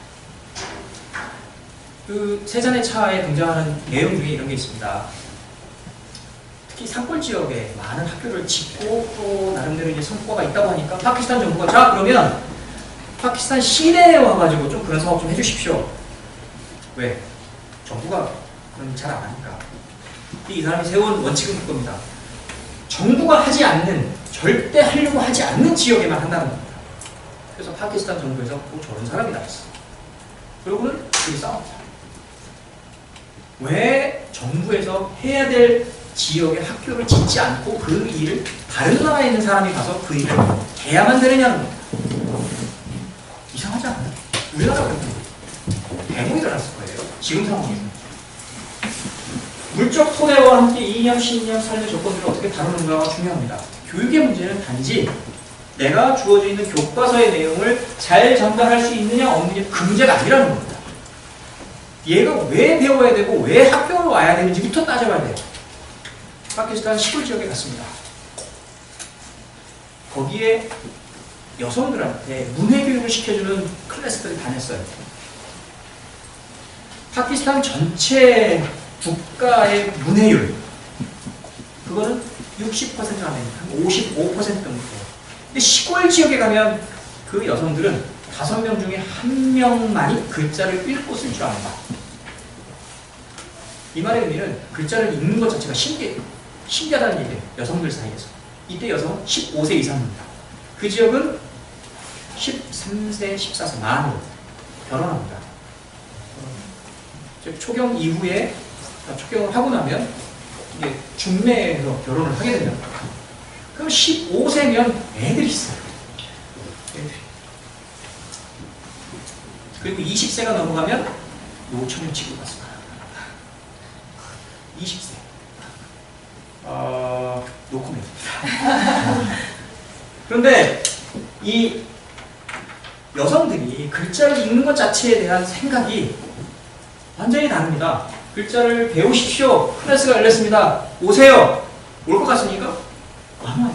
그 세 잔의 차에 등장하는 내용 중에 이런 게 있습니다. 특히 산골 지역에 많은 학교를 짓고 또 나름대로 이제 성과가 있다고 하니까 파키스탄 정부가 자 그러면 파키스탄 시내에 와가지고 좀 그런 사업 좀 해주십시오. 왜? 정부가 그런 잘 안 하니까. 이 사람이 세운 원칙은 그겁니다. 정부가 하지 않는, 절대 하려고 하지 않는 지역에만 한다는 겁니다. 그래서 파키스탄 정부에서 또 저런 사람이 나왔어. 그러고는 둘이 싸웁니다. 왜 정부에서 해야 될 지역에 학교를 짓지 않고 그 일을 다른 나라에 있는 사람이 가서 그 일을 해야만 되느냐는 겁니다. 이상하지 않아요? 우리나라가 대목이 일어났을 거예요. 지금 상황에서. 물적 손해와 함께 이념, 신념, 삶의 조건들을 어떻게 다루는가가 중요합니다. 교육의 문제는 단지 내가 주어져 있는 교과서의 내용을 잘 전달할 수 있느냐 없느냐 그 문제가 아니라는 겁니다. 얘가 왜 배워야 되고 왜 학교로 와야 되는지부터 따져봐야 돼요. 파키스탄 시골 지역에 갔습니다. 거기에 여성들한테 문해교육을 시켜주는 클래스들이 다녔어요. 파키스탄 전체 국가의 문해율 그거는 60%가 됩니다. 한 55% 정도 돼요. 근데 시골 지역에 가면 그 여성들은 5명 중에 1명만이 글자를 읽고 쓸 줄 안다. 이 말의 의미는 글자를 읽는 것 자체가 신기하다는 얘기예요. 여성들 사이에서. 이때 여성은 15세 이상입니다. 그 지역은 13세, 14세 만으로 결혼합니다. 초경 이후에 초경을 하고 나면 이게 중매해서 결혼을 하게 됩니다. 그럼 15세면 애들이 있어요. 애들이. 그리고 20세가 넘어가면 노처녀 취급받습니다. 20세. 노코멘트. 그런데 이 여성들이 글자를 읽는 것 자체에 대한 생각이 완전히 다릅니다. 글자를 배우십시오. 클래스가 열렸습니다. 오세요. 올 것 같습니까? 아니요.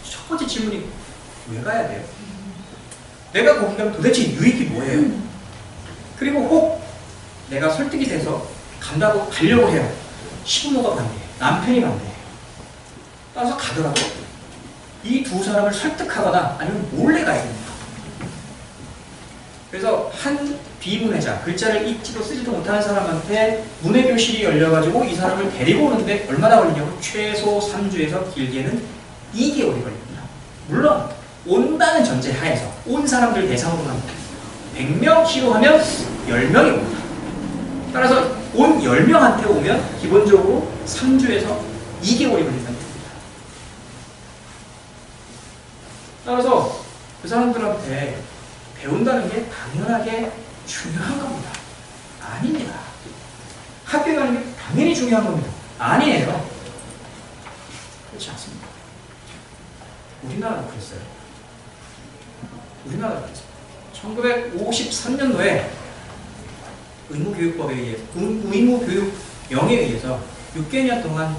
첫 번째 질문이 왜 가야 돼요? 내가 거기 가면 도대체 유익이 뭐예요? 그리고 혹 내가 설득이 돼서 간다고 가려고 해요. 시부모가 반대해요. 남편이 반대해요. 따라서 가더라도 이 두 사람을 설득하거나 아니면 몰래 가야 됩니다. 그래서 한 비문해자, 글자를 읽지도 쓰지도 못하는 사람한테 문해교실이 열려가지고 이 사람을 데리고 오는데 얼마나 걸리냐고 최소 3주에서 길게는 2개월이 걸립니다. 물론 온다는 전제 하에서 온 사람들 대상으로 합니다. 100명 치료하면 10명이 옵니다. 따라서 온 10명한테 오면 기본적으로 3주에서 2개월이 걸린다는 겁니다. 따라서 그 사람들한테 배운다는 게 당연하게 중요한 겁니다. 아닙니다. 학교에 가는 게 당연히 중요한 겁니다. 아니에요. 그렇지 않습니다. 우리나라도 그랬어요. 우리나라도 그랬어요. 1953년도에 의무교육법에 의해, 의무교육령에 의해서 6개년 동안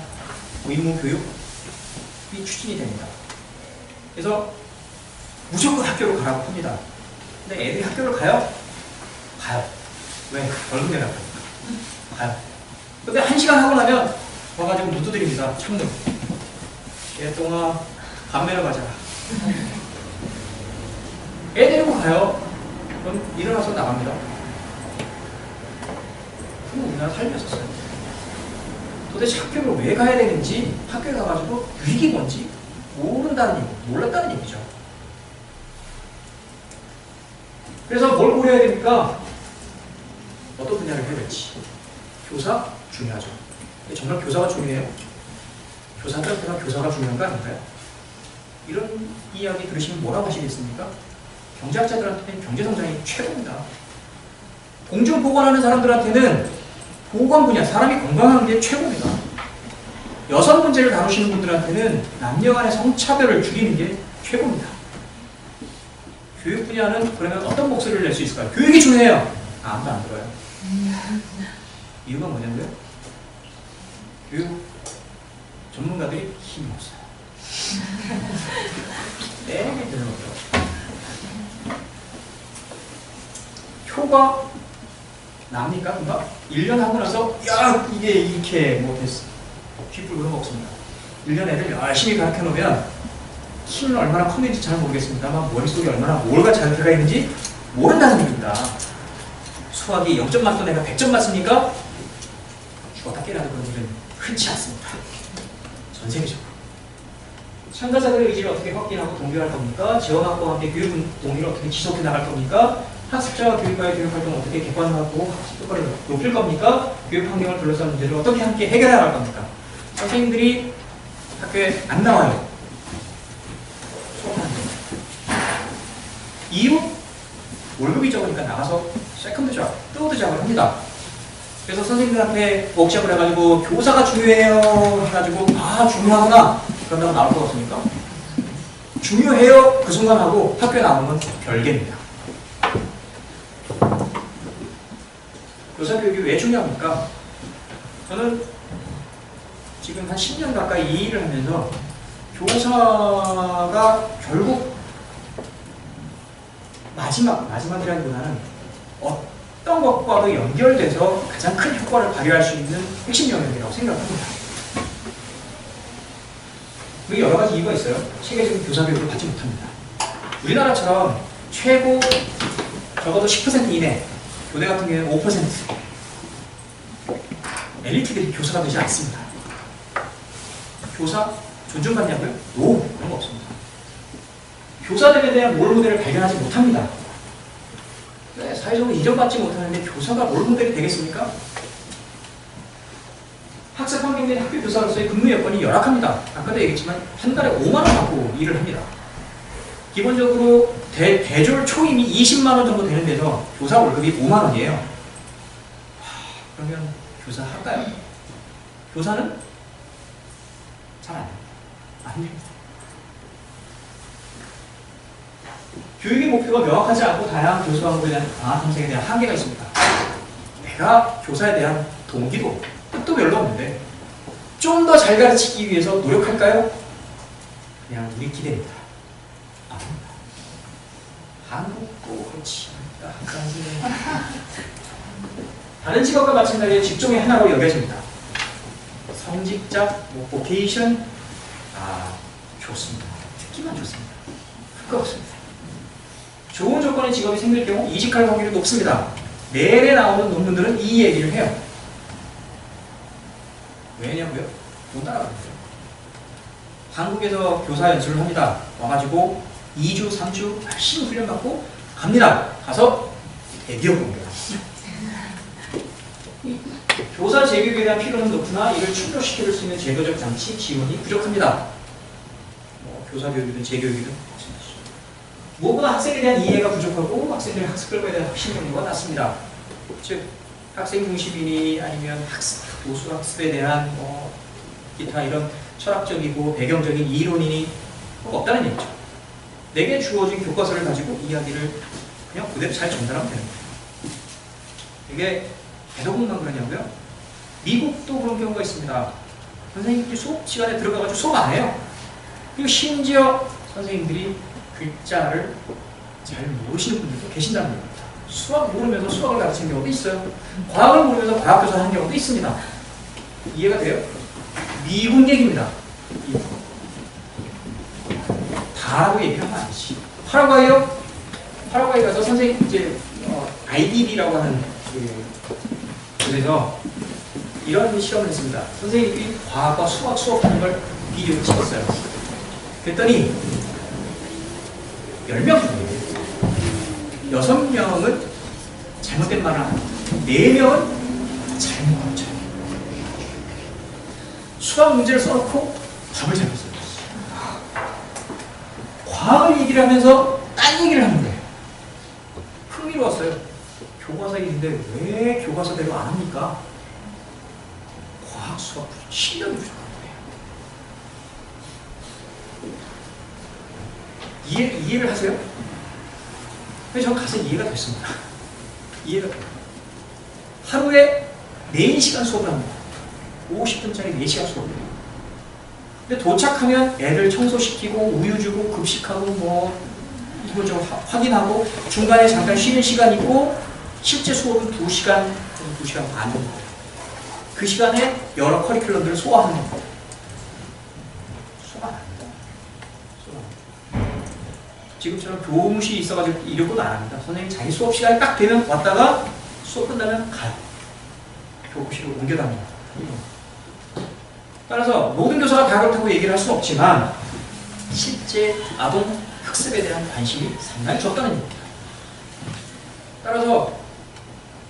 의무교육이 추진이 됩니다. 그래서 무조건 학교로 가라고 합니다. 근데 애들이 학교를 가요? 가요. 왜? 벌금 내라고. 가요. 근데 1시간 하고 나면 와가지고 못 두드립니다. 창문. 얘똥아 밥 매러 가자. 애 데리고 가요. 그럼 일어나서 나갑니다. 그럼 우리나라 살렸었어요. 도대체 학교를 왜 가야 되는지 학교에 가가지고 유익이 뭔지 모른다는 얘기, 몰랐다는 얘기죠. 그래서 뭘 고려해야 됩니까? 어떤 분야를 해야 될지. 교사 중요하죠. 정말 교사가 중요해요? 교사들한테만 교사가 중요한 거 아닌가요? 이런 이야기 들으시면 뭐라고 하시겠습니까? 경제학자들한테는 경제성장이 최고입니다. 공중보건하는 사람들한테는 보건 분야, 사람이 건강한 게 최고입니다. 여성 문제를 다루시는 분들한테는 남녀 간의 성차별을 줄이는 게 최고입니다. 교육 분야는 그러면 어떤 목소리를 낼 수 있을까요? 교육이 중요해요. 아무도 안 들어요. 이유가 뭐냐고요? 교육 전문가들이 힘이 없어요. 내게 되는 거죠. 효과 납니까? 금방? 1년 하고 나서 야 이게 이렇게 뭐 됐어. 쥐뿔 그런 거 없습니다. 1년 애들 열심히 가르쳐 놓으면 키는 얼마나 컸는지 잘 모르겠습니다만 머릿속에 얼마나 뭘가 잘 들어가 있는지 모른다는 얘기입니다. 수학이 0점 맞던 애가 100점 맞습니까? 죽었다 깨라는 그런 일은 흔치 않습니다. 전 세계적으로. 참가자들의 의지를 어떻게 확인하고 동기할 겁니까? 지원학과와 함께 교육 동기를 어떻게 지속해 나갈 겁니까? 학습자와 교육과의 교육 활동을 어떻게 객관화하고 학습 효과를 높일 겁니까? 교육 환경을 둘러싼 문제를 어떻게 함께 해결해 나갈 겁니까? 선생님들이 학교에 안 나와요. 이유? 월급이 적으니까 나가서 세컨드 잡, 서드 잡을 합니다. 그래서 선생님들한테 워크숍을 해가지고 교사가 중요해요 해가지고 아 중요하구나 그런다고 나올 것 같습니까? 중요해요 그 순간 하고 학교에 나오는 건 별개입니다. 교사 교육이 왜 중요합니까? 저는 지금 한 10년 가까이 이 일을 하면서 교사가 결국 마지막이라기보다는 어떤 것과도 연결돼서 가장 큰 효과를 발휘할 수 있는 핵심 영역이라고 생각합니다. 그게 여러 가지 이유가 있어요. 세계적인 교사 교육을 받지 못합니다. 우리나라처럼 최고 적어도 10% 이내, 교대 같은 경우에는 5%. 엘리트들이 교사가 되지 않습니다. 교사 존중받냐고요? 노, 그런 거 없습니다. 교사들에 대한 롤모델을 발견하지 못합니다. 네, 사회적으로 인정받지 못하는데 교사가 롤모델이 되겠습니까? 학습 환경 및 학교 교사로서의 근무 여건이 열악합니다. 아까도 얘기했지만 한 달에 5만 원 받고 일을 합니다. 기본적으로 대졸 초임이 20만 원 정도 되는 데서 교사 월급이 5만 원이에요. 그러면 교사 할까요? 교사는 잘 안 됩니다. 안 됩니다. 교육의 목표가 명확하지 않고 다양한 교수 과목에 대한 방학 탐색에 대한 한계가 있습니다. 내가 교사에 대한 동기도 뜻도 별로 없는데 좀 더 잘 가르치기 위해서 노력할까요? 그냥 우리 기대입니다. 아닙니다. 한국도 그렇지 않다. 다른 직업과 마찬가지로 직종의 하나로 여겨집니다. 성직자, 보케이션, 좋습니다. 듣기만 좋습니다. 그거 없습니다. 좋은 조건의 직업이 생길 경우 이직할 확률이 높습니다. 내일에 나오는 논문들은 이 얘기를 해요. 왜냐고요? 못 따라가는데요. 한국에서 교사 연수를 합니다. 와가지고 2주, 3주 열심히 훈련받고 갑니다. 가서 대기업 공개합니다. 교사 재교육에 대한 필요는 높으나 이를 충족시킬 수 있는 제도적 장치, 지원이 부족합니다. 교사 교육이든 재교육이든 무엇보다 학생에 대한 이해가 부족하고 학생들의 학습 결과에 대한 확신 경로가 낮습니다. 즉 학생 중심이니 아니면 도수 학습에 대한 기타 이런 철학적이고 배경적인 이론이니 없다는 얘기죠. 내게 주어진 교과서를 가지고 이야기를 그냥 그대로 잘 전달하면 되는 거예요. 이게 대도공만 그러냐고요? 미국도 그런 경우가 있습니다. 선생님들이 수업 시간에 들어가가지고 수업 안 해요. 그리고 심지어 선생님들이 글자를 잘 모르시는 분들도 계신다는 겁니다. 수학 모르면서 수학을 가르치는 경우도 있어요. 과학을 모르면서 과학교사를 하는 경우도 있습니다. 이해가 돼요? 미국 얘기입니다. 다라고 얘기하면 안 되지. 파라과이요? 파라과이 가서 선생님 이제 IDB라고 하는 곳에서 이런 실험을 했습니다. 선생님이 과학과 수학 수업하는 걸 비디오를 찍었어요. 그랬더니 10명 중에 6명은 잘못된 말을 하고 4명은 잘못 가르쳐요. 수학 문제를 써놓고 답을 잡았어요. 과학을 얘기를 하면서 딴 얘기를 하는 거예요. 흥미로웠어요. 교과서인데 왜 교과서대로 안 합니까? 과학 수학 실력이 부족한 거예요. 이해를 하세요? 근데 저는 가서 이해가 됐습니다. 이해가 돼요. 하루에 4시간 수업을 합니다. 50분짜리 4시간 수업을 해요. 근데 도착하면 애들 청소시키고 우유 주고 급식하고 뭐 이것저것 확인하고 중간에 잠깐 쉬는 시간 있고 실제 수업은 2시간, 2시간 반 정도. 그 시간에 여러 커리큘럼들을 소화하는 거예요. 소화 안 합니다. 지금처럼 교무실이 있어가지고 이런 것도 안 합니다. 선생님이 자기 수업 시간이 딱 되면 왔다가 수업 끝나면 가요. 교무실로 옮겨 다닙니다. 따라서 모든 교사가 다 그렇다고 얘기를 할 수는 없지만 실제 아동 학습에 대한 관심이 상당히 적다는 얘기입니다. 따라서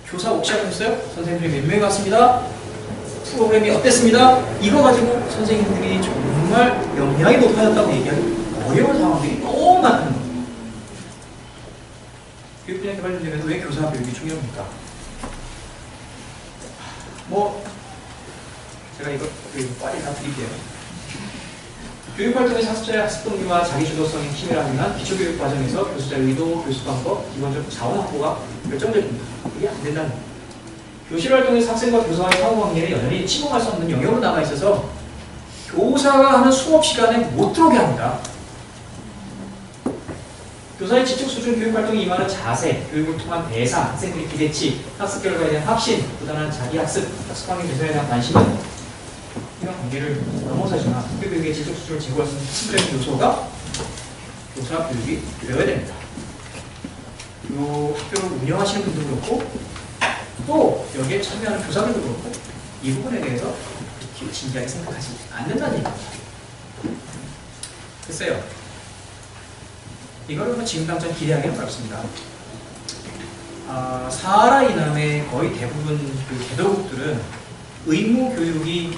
교사 옥시하셨어요? 선생님들이 몇 명 왔습니다. 프로그램이 어땠습니다. 이거 가지고 선생님들이 정말 역량이 높아졌다고 얘기하기 어려운 상황들이 너무 많은 거예요. 교육분야 개발 전쟁에서 왜 교사 교육이 중요합니까? 뭐 제가 이거 빨리 다 드릴게요. 교육활동의 사수자의 학습 동기와 자기주도성의 힘을 하는 기초교육 과정에서 교수자의 의도, 교수 방법, 기본적 자원 확보가 결정적입니다. 이게 안 된다는 거예요. 교실활동에서 학생과 교사와의 상호관계는 여전히 침범할 수 없는 영역으로 남아있어서 교사가 하는 수업 시간에 못 들어오게 합니다. 교사의 지적 수준 교육활동에 임하는 자세, 교육을 통한 대상, 학생들의 기대치, 학습 결과에 대한 확신, 부단한 자기학습, 학습환경 개선에 대한 관심은 이런 관계를 넘어서지만 교육의 지적 수준을 제고할 수 있는 핵심적인 요소가 교사 교육이 되어야 됩니다. 요 학교를 운영하시는 분도 그렇고 또 여기에 참여하는 교사들도 그렇고 이 부분에 대해서 그렇게 진지하게 생각하지 않는다는 얘기입니다. 글쎄요. 이거를 뭐 지금 당장 기대하기는 어렵습니다. 사하라 이남의 거의 대부분 그 개도국들은 의무 교육이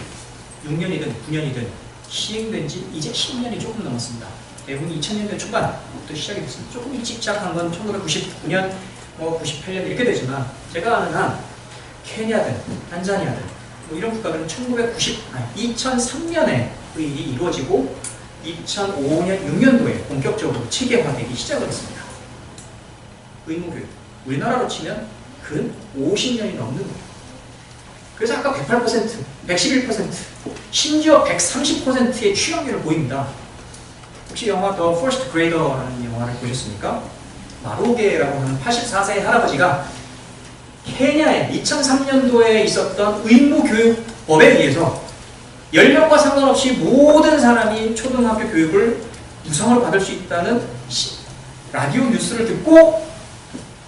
6년이든 9년이든 시행된 지 이제 10년이 조금 넘었습니다. 대부분 2000년대 초반부터 시작이 됐습니다. 조금 일찍 시작한 건 1999년, 98년 이렇게 되지만 제가 아는 한 케냐든 탄자니아든 뭐 이런 국가들은 2003년에 그 일이 이루어지고 2005년, 6년도에 본격적으로 체계화되기 시작을 했습니다. 의무교육. 우리나라로 치면 근 50년이 넘는 거예요. 그래서 아까 108%, 111%, 심지어 130%의 취업률을 보입니다. 혹시 영화 The First Grader라는 영화를 보셨습니까? 마로게라고 하는 84세의 할아버지가 케냐에 2003년도에 있었던 의무교육법에 의해서 연령과 상관없이 모든 사람이 초등학교 교육을 무상으로 받을 수 있다는 라디오 뉴스를 듣고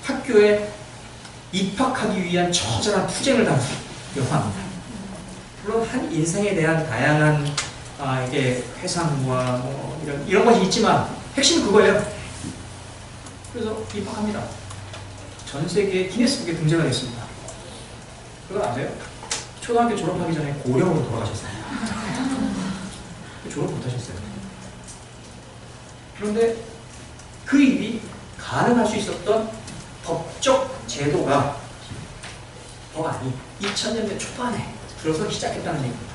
학교에 입학하기 위한 처절한 투쟁을 다룬 영화입니다. 물론 한 인생에 대한 다양한 이게 회상과 뭐 이런 것이 있지만 핵심은 그거예요. 그래서 입학합니다. 전 세계 기네스북에 등재가 됐습니다. 그걸 아세요? 초등학교 졸업하기 전에 고령으로 돌아가셨어요. 졸업 못하셨어요. 그런데 그 일이 가능할 수 있었던 법적 제도가 법안이 2000년대 초반에 들어서 시작했다는 얘기입니다.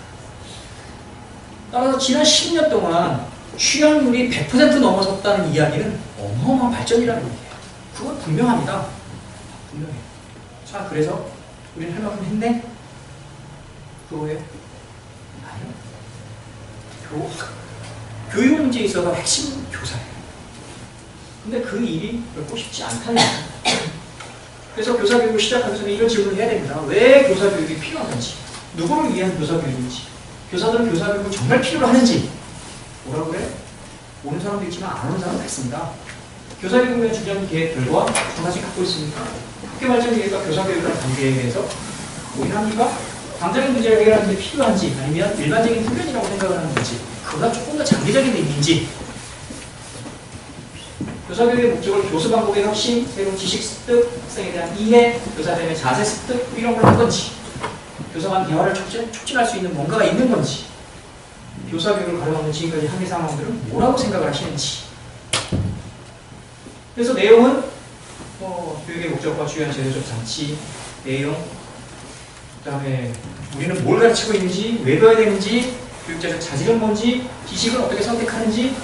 따라서 지난 10년 동안 취업률이 100% 넘어섰다는 이야기는 어마어마한 발전이라는 얘기예요. 그건 분명합니다. 분명해요. 자, 그래서 우리는 할 만큼 했네? 그거예요? 아니요. 교육 문제에 있어서 핵심 교사예요. 근데 그 일이 결코 쉽지 않다는 얘기예요. 그래서 교사 교육을 시작하기 전에 이런 질문을 해야 됩니다. 왜 교사 교육이 필요한지, 누구를 위한 교사 교육인지, 교사들은 교사 교육을 정말 필요로 하는지. 뭐라고 그래? 오는 사람도 있지만 안 오는 사람도 있습니다. 교사 교육의 중요한 계획 결과 하나씩 갖고 있습니까? 학교 발전 계획과 교사 교육이라는 관계에 대해서 고민합니까? 당장의 문제를 해결하는 데 필요한지 아니면 일반적인 훈련이라고 생각을 하는 건지 그보다 조금 더 장기적인 의미인지 교사교육의 목적을 교수 방법의 혁신, 새로운 지식 습득, 학생에 대한 이해, 교사됨의 자세 습득 이런 걸 한 건지 교사 간 대화를 촉진할 수 있는 뭔가가 있는 건지 교사 교육을 가려먹는 지금까지 한계 상황들은 뭐라고 생각을 하시는지. 그래서 내용은 교육의 목적과 주요한 제도적 장치, 내용, 그 다음에 우리는 뭘 가르치고 있는지, 왜 배워야 되는지, 교육자적 자질은 뭔지, 지식을 어떻게 선택하는지,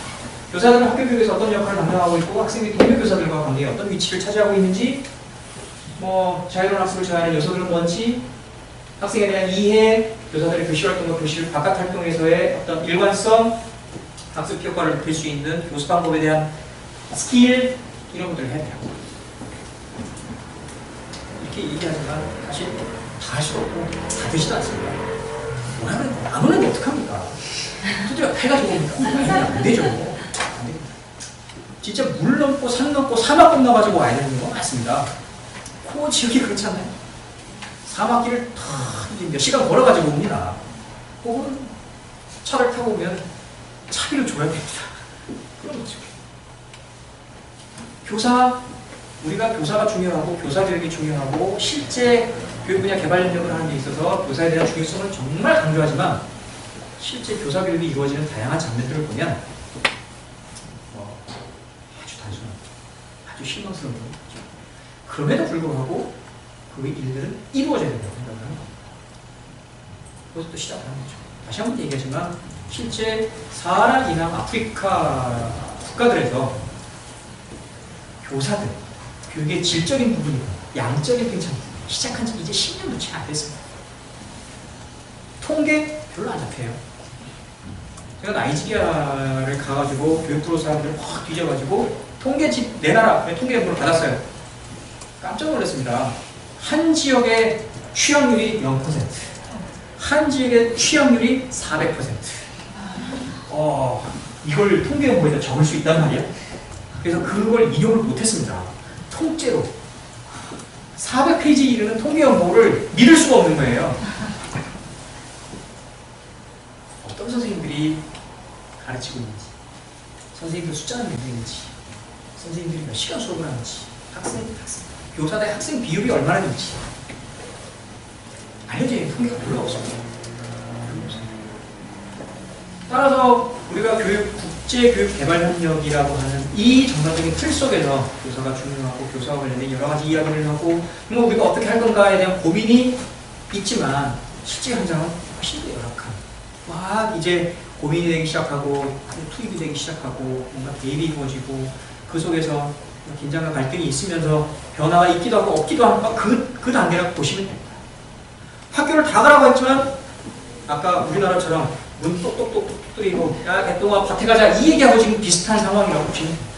교사들은 학교 교육에서 어떤 역할을 담당하고 있고 학생들이 동료 교사들과 관계에 어떤 위치를 차지하고 있는지, 자유로운 학습을 저하는 요소들은 뭔지, 학생에 대한 이해, 교사들의 교실 활동과 교실 바깥 활동에서의 어떤 일관성, 학습 효과를 높일 수 있는 교수 방법에 대한 스킬, 이런 것들을 해야 돼요. 이렇게 얘기하지만 사실 다 할 수도 없고 다 되지도 않습니다. 뭐라면 안 오는데 어떡합니까? 두드려 해가지고 안 되죠. 안 됩니다. 진짜 물 넘고 산 넘고 사막 건너가지고 와야 되는 거 맞습니다. 그 지역이 그렇지 않나요? 사막길을 몇 시간 걸어가지고 옵니다. 혹은 차를 타고 오면 차비를 줘야 됩니다. 그런 거죠. 우리가 교사가 중요하고 교사 교육이 중요하고 실제 교육 분야 개발 협력을 하는 데 있어서 교사에 대한 중요성을 정말 강조하지만 실제 교사 교육이 이루어지는 다양한 장면들을 보면 아주 단순한, 아주 실망스러운 거죠. 그럼에도 불구하고 그 일들은 이루어져야 된다고 생각을 하는 겁니다. 그것을 또 시작을 하는 거죠. 다시 한번 얘기하지만 실제 사하라 이남 아프리카 국가들에서 교사들, 교육의 질적인 부분이고 양적인 팽창이 시작한 지 이제 10년도 채 안 됐습니다. 통계 별로 안 잡혀요. 제가 나이지리아를 가가지고 교육 프로 사람들을 확 뒤져가지고 통계집 내놔라 통계 연구를 받았어요. 깜짝 놀랐습니다. 한 지역의 취업률이 0%, 한 지역의 취업률이 400%. 이걸 통계 연구에다 적을 수 있단 말이야. 그래서 그걸 인용을 못했습니다. 통째로 400페이지 이르는 통계 연구를 믿을 수가 없는 거예요. 어떤 선생님들이 가르치고 있는지, 선생님들 숫자는 몇 명인지, 선생님들이 몇 시간 수업을 하는지, 교사 대 학생 비율이 얼마나 되는지 알려져 있는 통계가 별로 없습니다. 따라서 우리가 국제교육개발협력이라고 하는 이 전반적인 틀 속에서 교사가 중요하고 교사와 관련된 여러 가지 이야기를 하고 우리가 어떻게 할 건가에 대한 고민이 있지만 실제 현장은 훨씬 더 열악한 막 이제 고민이 되기 시작하고 투입이 되기 시작하고 뭔가 대입이 이루어지고 그 속에서 긴장과 갈등이 있으면서 변화가 있기도 하고 없기도 하는 그 단계라고 보시면 됩니다. 학교를 다 가라고 했지만 아까 우리나라처럼 문 똑똑똑똑 뚫리고 야 개똥아 밭에 가자 이 얘기하고 지금 비슷한 상황이라고 보시면 됩니다.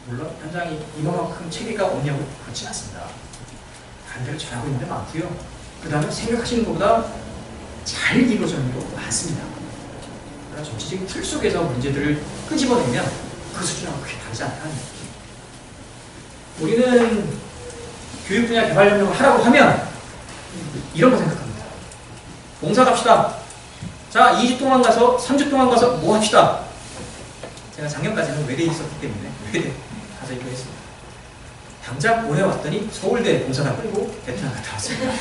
물론 현장이 이만큼 체계가 없냐고 그렇지 않습니다. 반대로 잘하고 있는 데 많고요. 그 다음에 생각하시는 것보다 잘 이루어지는 경우도 많습니다. 그러나 정치적인 틀 속에서 문제들을 끄집어내면 그 수준하고 크게 다르지 않다는 얘기. 우리는 교육 분야 개발 협력을 하라고 하면 이런 거 생각합니다. 봉사 갑시다. 자, 2주 동안 가서 3주 동안 가서 뭐 합시다. 제가 작년까지는 외대에 있었기 때문에 외대 가서 이거 했습니다. 당장 올해 왔더니 서울대 봉사단 끌고 베트남 갔다 왔습니다.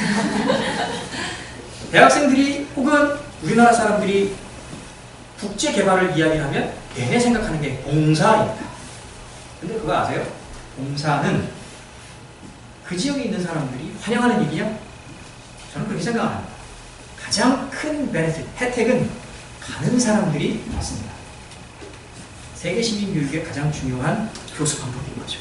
대학생들이 혹은 우리나라 사람들이 국제 개발을 이야기하면 내내 생각하는 게 봉사입니다. 근데 그거 아세요? 봉사는 그 지역에 있는 사람들이 환영하는 일이냐? 저는 그렇게 생각 안 합니다. 가장 큰 베네핏, 혜택은 가는 사람들이 받습니다. 세계 시민 교육의 가장 중요한 교수 방법인 거죠.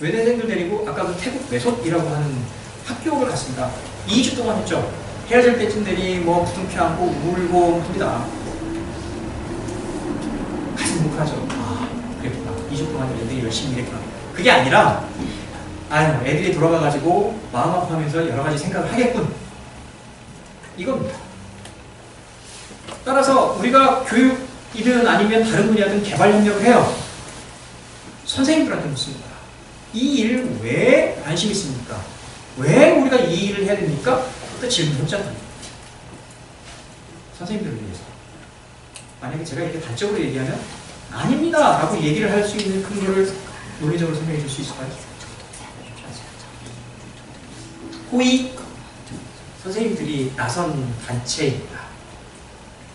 외대생들 데리고 아까 그 태국 메솥이라고 하는 학교를 갔습니다. 2주 동안 했죠. 헤어질 때쯤 되니 뭐 부둥켜 안고 울고 합니다. 가슴 뭉클하죠. 아, 그랬구나. 2주 동안 애들이 열심히 일했구나. 그게 아니라 애들이 돌아가가지고 마음 아파하면서 여러 가지 생각을 하겠군. 이겁니다. 따라서 우리가 교육이든 아니면 다른 분야든 개발 협력을 해요. 선생님들한테 묻습니다. 이 일을 왜 관심 있습니까? 왜 우리가 이 일을 해야 됩니까? 그때 질문했잖아요. 선생님들을 위해서. 만약에 제가 이렇게 단적으로 얘기하면 아닙니다 라고 얘기를 할 수 있는 근거를 논리적으로 설명해 줄 수 있을까요? 호의, 선생님들이 나선 단체입니다.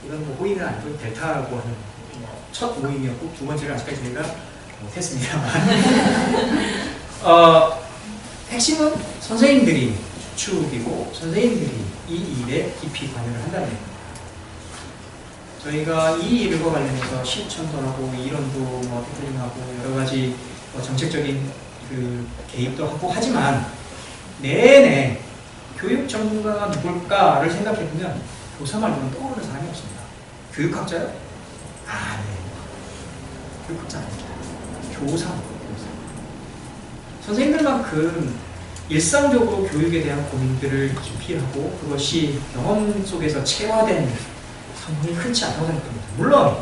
이건 뭐 호의는 아니고 델타라고 하는 첫 모임이었고 두 번째를 아직까지 저희가 못했습니다만 핵심은 선생님들이 주축이고 선생님들이 이 일에 깊이 관여를 한다는 얘기입니다. 저희가 이 일과 관련해서 실천도 하고 이론도 뭐 테크닉하고 여러 가지 뭐 정책적인 그 개입도 하고 하지만 내내 교육 전문가가 누굴까를 생각해보면 교사 말고는 떠오르는 사람이 없습니다. 교육학자요? 아, 네. 교육학자 아닙니다. 교사. 선생님들만큼 일상적으로 교육에 대한 고민들을 깊이하고 그것이 경험 속에서 체화된 성분이 흔치 않다고 생각합니다. 물론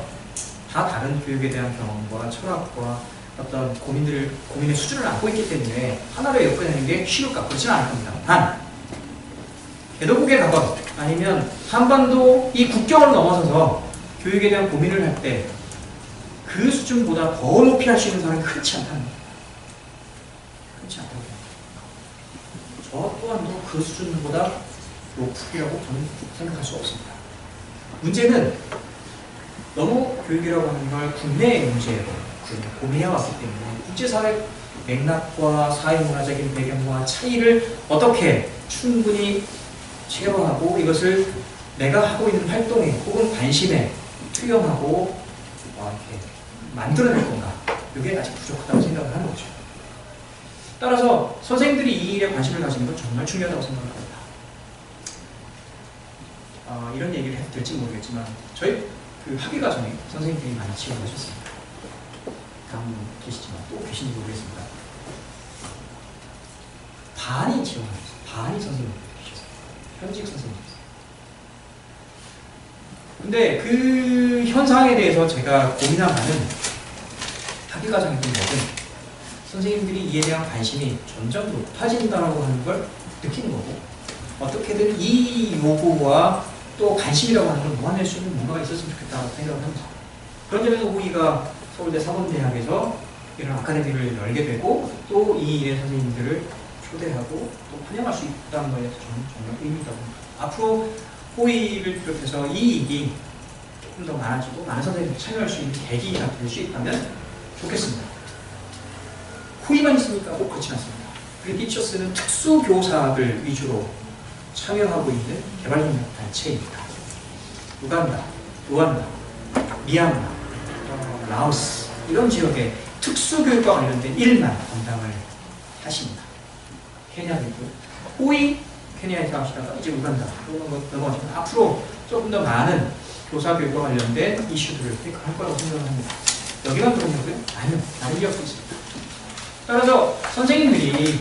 다 다른 교육에 대한 경험과 철학과 어떤 고민의 수준을 안고 있기 때문에 하나로 엮어내는 게 쉬울까? 그렇지는 않을 겁니다. 단, 개도국에 가건 아니면 한반도 이 국경을 넘어서서 교육에 대한 고민을 할 때 그 수준보다 더 높이 할 수 있는 사람이 흔치 않다는 거예요. 흔치 않다고 생각합니다. 저 또한도 그 수준보다 높으리라고 저는 생각할 수 없습니다. 문제는 너무 교육이라고 하는 걸 국내의 문제로 고민해왔기 때문에 국제사회 맥락과 사회문화적인 배경과 차이를 어떻게 충분히 체화하고 이것을 내가 하고 있는 활동에 혹은 관심에 투영하고 이렇게 만들어낼 건가? 이게 아직 부족하다고 생각을 하는 거죠. 따라서 선생님들이 이 일에 관심을 가지는 건 정말 중요하다고 생각합니다. 이런 얘기를 해도 될지 모르겠지만 저희 그 학위 과정에 선생님들이 많이 지원하셨습니다. 다음 분 계시지만 또 계신지 모르겠습니다. 반이 지원하셨어요. 반이 선생님들이셨어요. 현직 선생님이세요. 근데 그 현상에 대해서 제가 고민한 바는 학위 과정이든 뭐든 선생님들이 이에 대한 관심이 점점 높아진다고 하는 걸 느끼는 거고 어떻게든 이 요구와 또 관심이라고 하는 걸 모아낼 수 있는 뭔가가 있었으면 좋겠다고 생각을 합니다. 그런 점에서 우리가 서울대 사범대학에서 이런 아카데미를 열게 되고 또 이 일의 선생님들을 초대하고 또 환영할 수 있다는 거에 대해서 저는 정말 의미 있다고 합니다. 앞으로 호의를 비롯해서 이 일이 조금 더 많아지고 많은 선생님들이 참여할 수 있는 계기가 될 수 있다면 좋겠습니다. 호의만 있습니까? 꼭 그렇지 않습니다. 그리티처스는 특수교사들 위주로 참여하고 있는 개발협력 단체입니다. 우간다, 루안다, 미얀마, 라오스 이런 지역의 특수교육과 관련된 일만 담당을 하십니다. 케냐도 있고 호의 케냐에 사시다가 이제 우간다 넘어가시면 앞으로 조금 더 많은 교사 교육과 관련된 이슈들을 테이크할 거라고 생각을 합니다. 여기만 그러냐고요? 아니요. 다른 지역도 있습니다. 따라서 선생님들이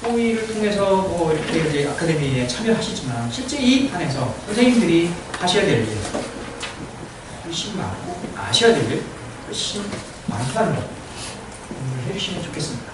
호의를 통해서 뭐 이렇게 이제 아카데미에 참여하시지만 실제 이 판에서 선생님들이 하셔야 될 일 훨씬 많고 아셔야 될 일 훨씬 많다는 걸 공부를 해주시면 좋겠습니다.